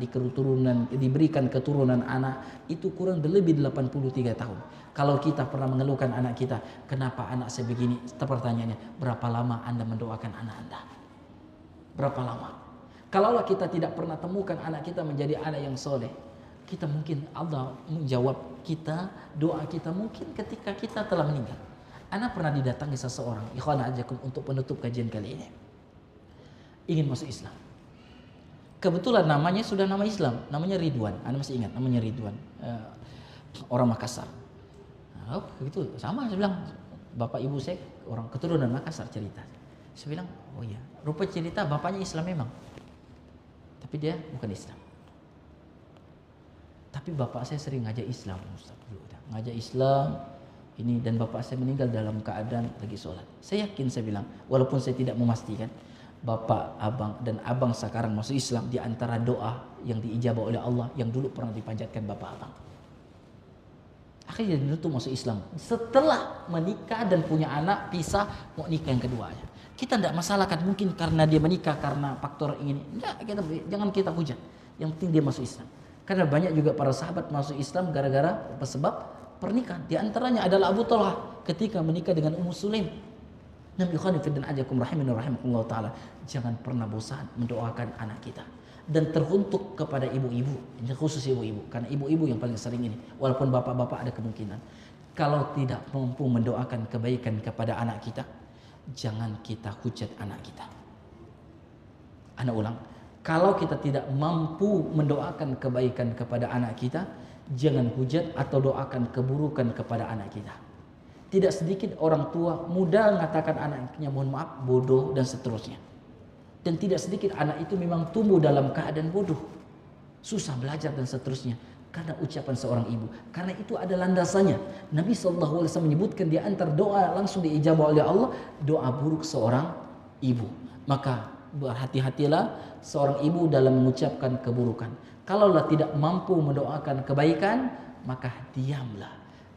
diberikan keturunan anak itu kurang lebih 83 tahun. Kalau kita pernah mengeluhkan anak kita, kenapa anak saya begini? Pertanyaannya, berapa lama Anda mendoakan anak Anda? Berapa lama? Kalaulah kita tidak pernah temukan anak kita menjadi anak yang soleh, kita mungkin Allah menjawab kita, doa kita mungkin ketika kita telah meninggal. Anak pernah didatangi seseorang, ikhwana ajakum, untuk penutup kajian kali ini. Ingin masuk Islam. Kebetulan namanya sudah nama Islam, namanya Ridwan. Anda masih ingat namanya Ridwan, orang Makassar. Oh, gitu sama, saya bilang bapak ibu saya orang keturunan Makassar cerita. Saya bilang, oh iya, rupa cerita bapaknya Islam memang, tapi dia bukan Islam. Tapi bapak saya sering ngajak Islam, Ustaz, ngajak Islam ini, dan bapak saya meninggal dalam keadaan lagi sholat. Saya yakin, saya bilang, walaupun saya tidak memastikan, bapak, abang, dan abang sekarang masuk Islam di antara doa yang diijabah oleh Allah yang dulu pernah dipanjatkan bapak abang. Akhirnya dia masuk Islam. Setelah menikah dan punya anak, pisah, mau nikah yang keduanya. Kita tidak masalahkan mungkin karena dia menikah karena faktor ini. Enggak, jangan kita hujat. Yang penting dia masuk Islam. Karena banyak juga para sahabat masuk Islam gara-gara sebab pernikahan. Di antaranya adalah Abu Talha ketika menikah dengan Ummu Sulaim. Nabi khanifiddin ajakum rahimin rahimakumullah ta'ala. Jangan pernah bosan mendoakan anak kita. Dan teruntuk kepada ibu-ibu, khusus ibu-ibu, karena ibu-ibu yang paling sering ini. Walaupun bapak-bapak ada kemungkinan, kalau tidak mampu mendoakan kebaikan kepada anak kita, jangan kita hujat anak kita. Anak ulang, kalau kita tidak mampu mendoakan kebaikan kepada anak kita, jangan hujat atau doakan keburukan kepada anak kita. Tidak sedikit orang tua muda mengatakan anaknya mohon maaf bodoh dan seterusnya. Dan tidak sedikit anak itu memang tumbuh dalam keadaan bodoh, susah belajar dan seterusnya. karena ucapan seorang ibu. Karena itu ada landasannya. Nabi SAW menyebutkan di antara doa langsung diijabah oleh Allah, doa buruk seorang ibu. Maka berhati-hatilah seorang ibu dalam mengucapkan keburukan. Kalaulah tidak mampu mendoakan kebaikan, maka diamlah.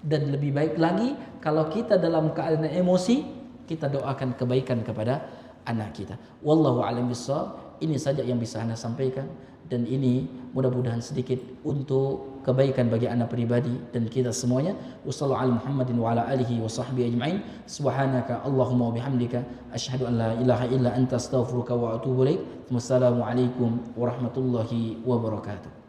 Dan lebih baik lagi kalau kita dalam keadaan emosi, kita doakan kebaikan kepada anak kita. Wallahu a'lam bishawab. Ini saja yang bisa Anda sampaikan, dan ini mudah-mudahan sedikit untuk kebaikan bagi Anda pribadi dan kita semuanya. Wassallallahu ala Muhammadin wa ala alihi wa sahbihi ajma'in. Subhanaka Allahumma wa bihamdika asyhadu an la ilaha illa anta astaghfiruka wa atubu ilaik. Wassalamu alaikum warahmatullahi wabarakatuh.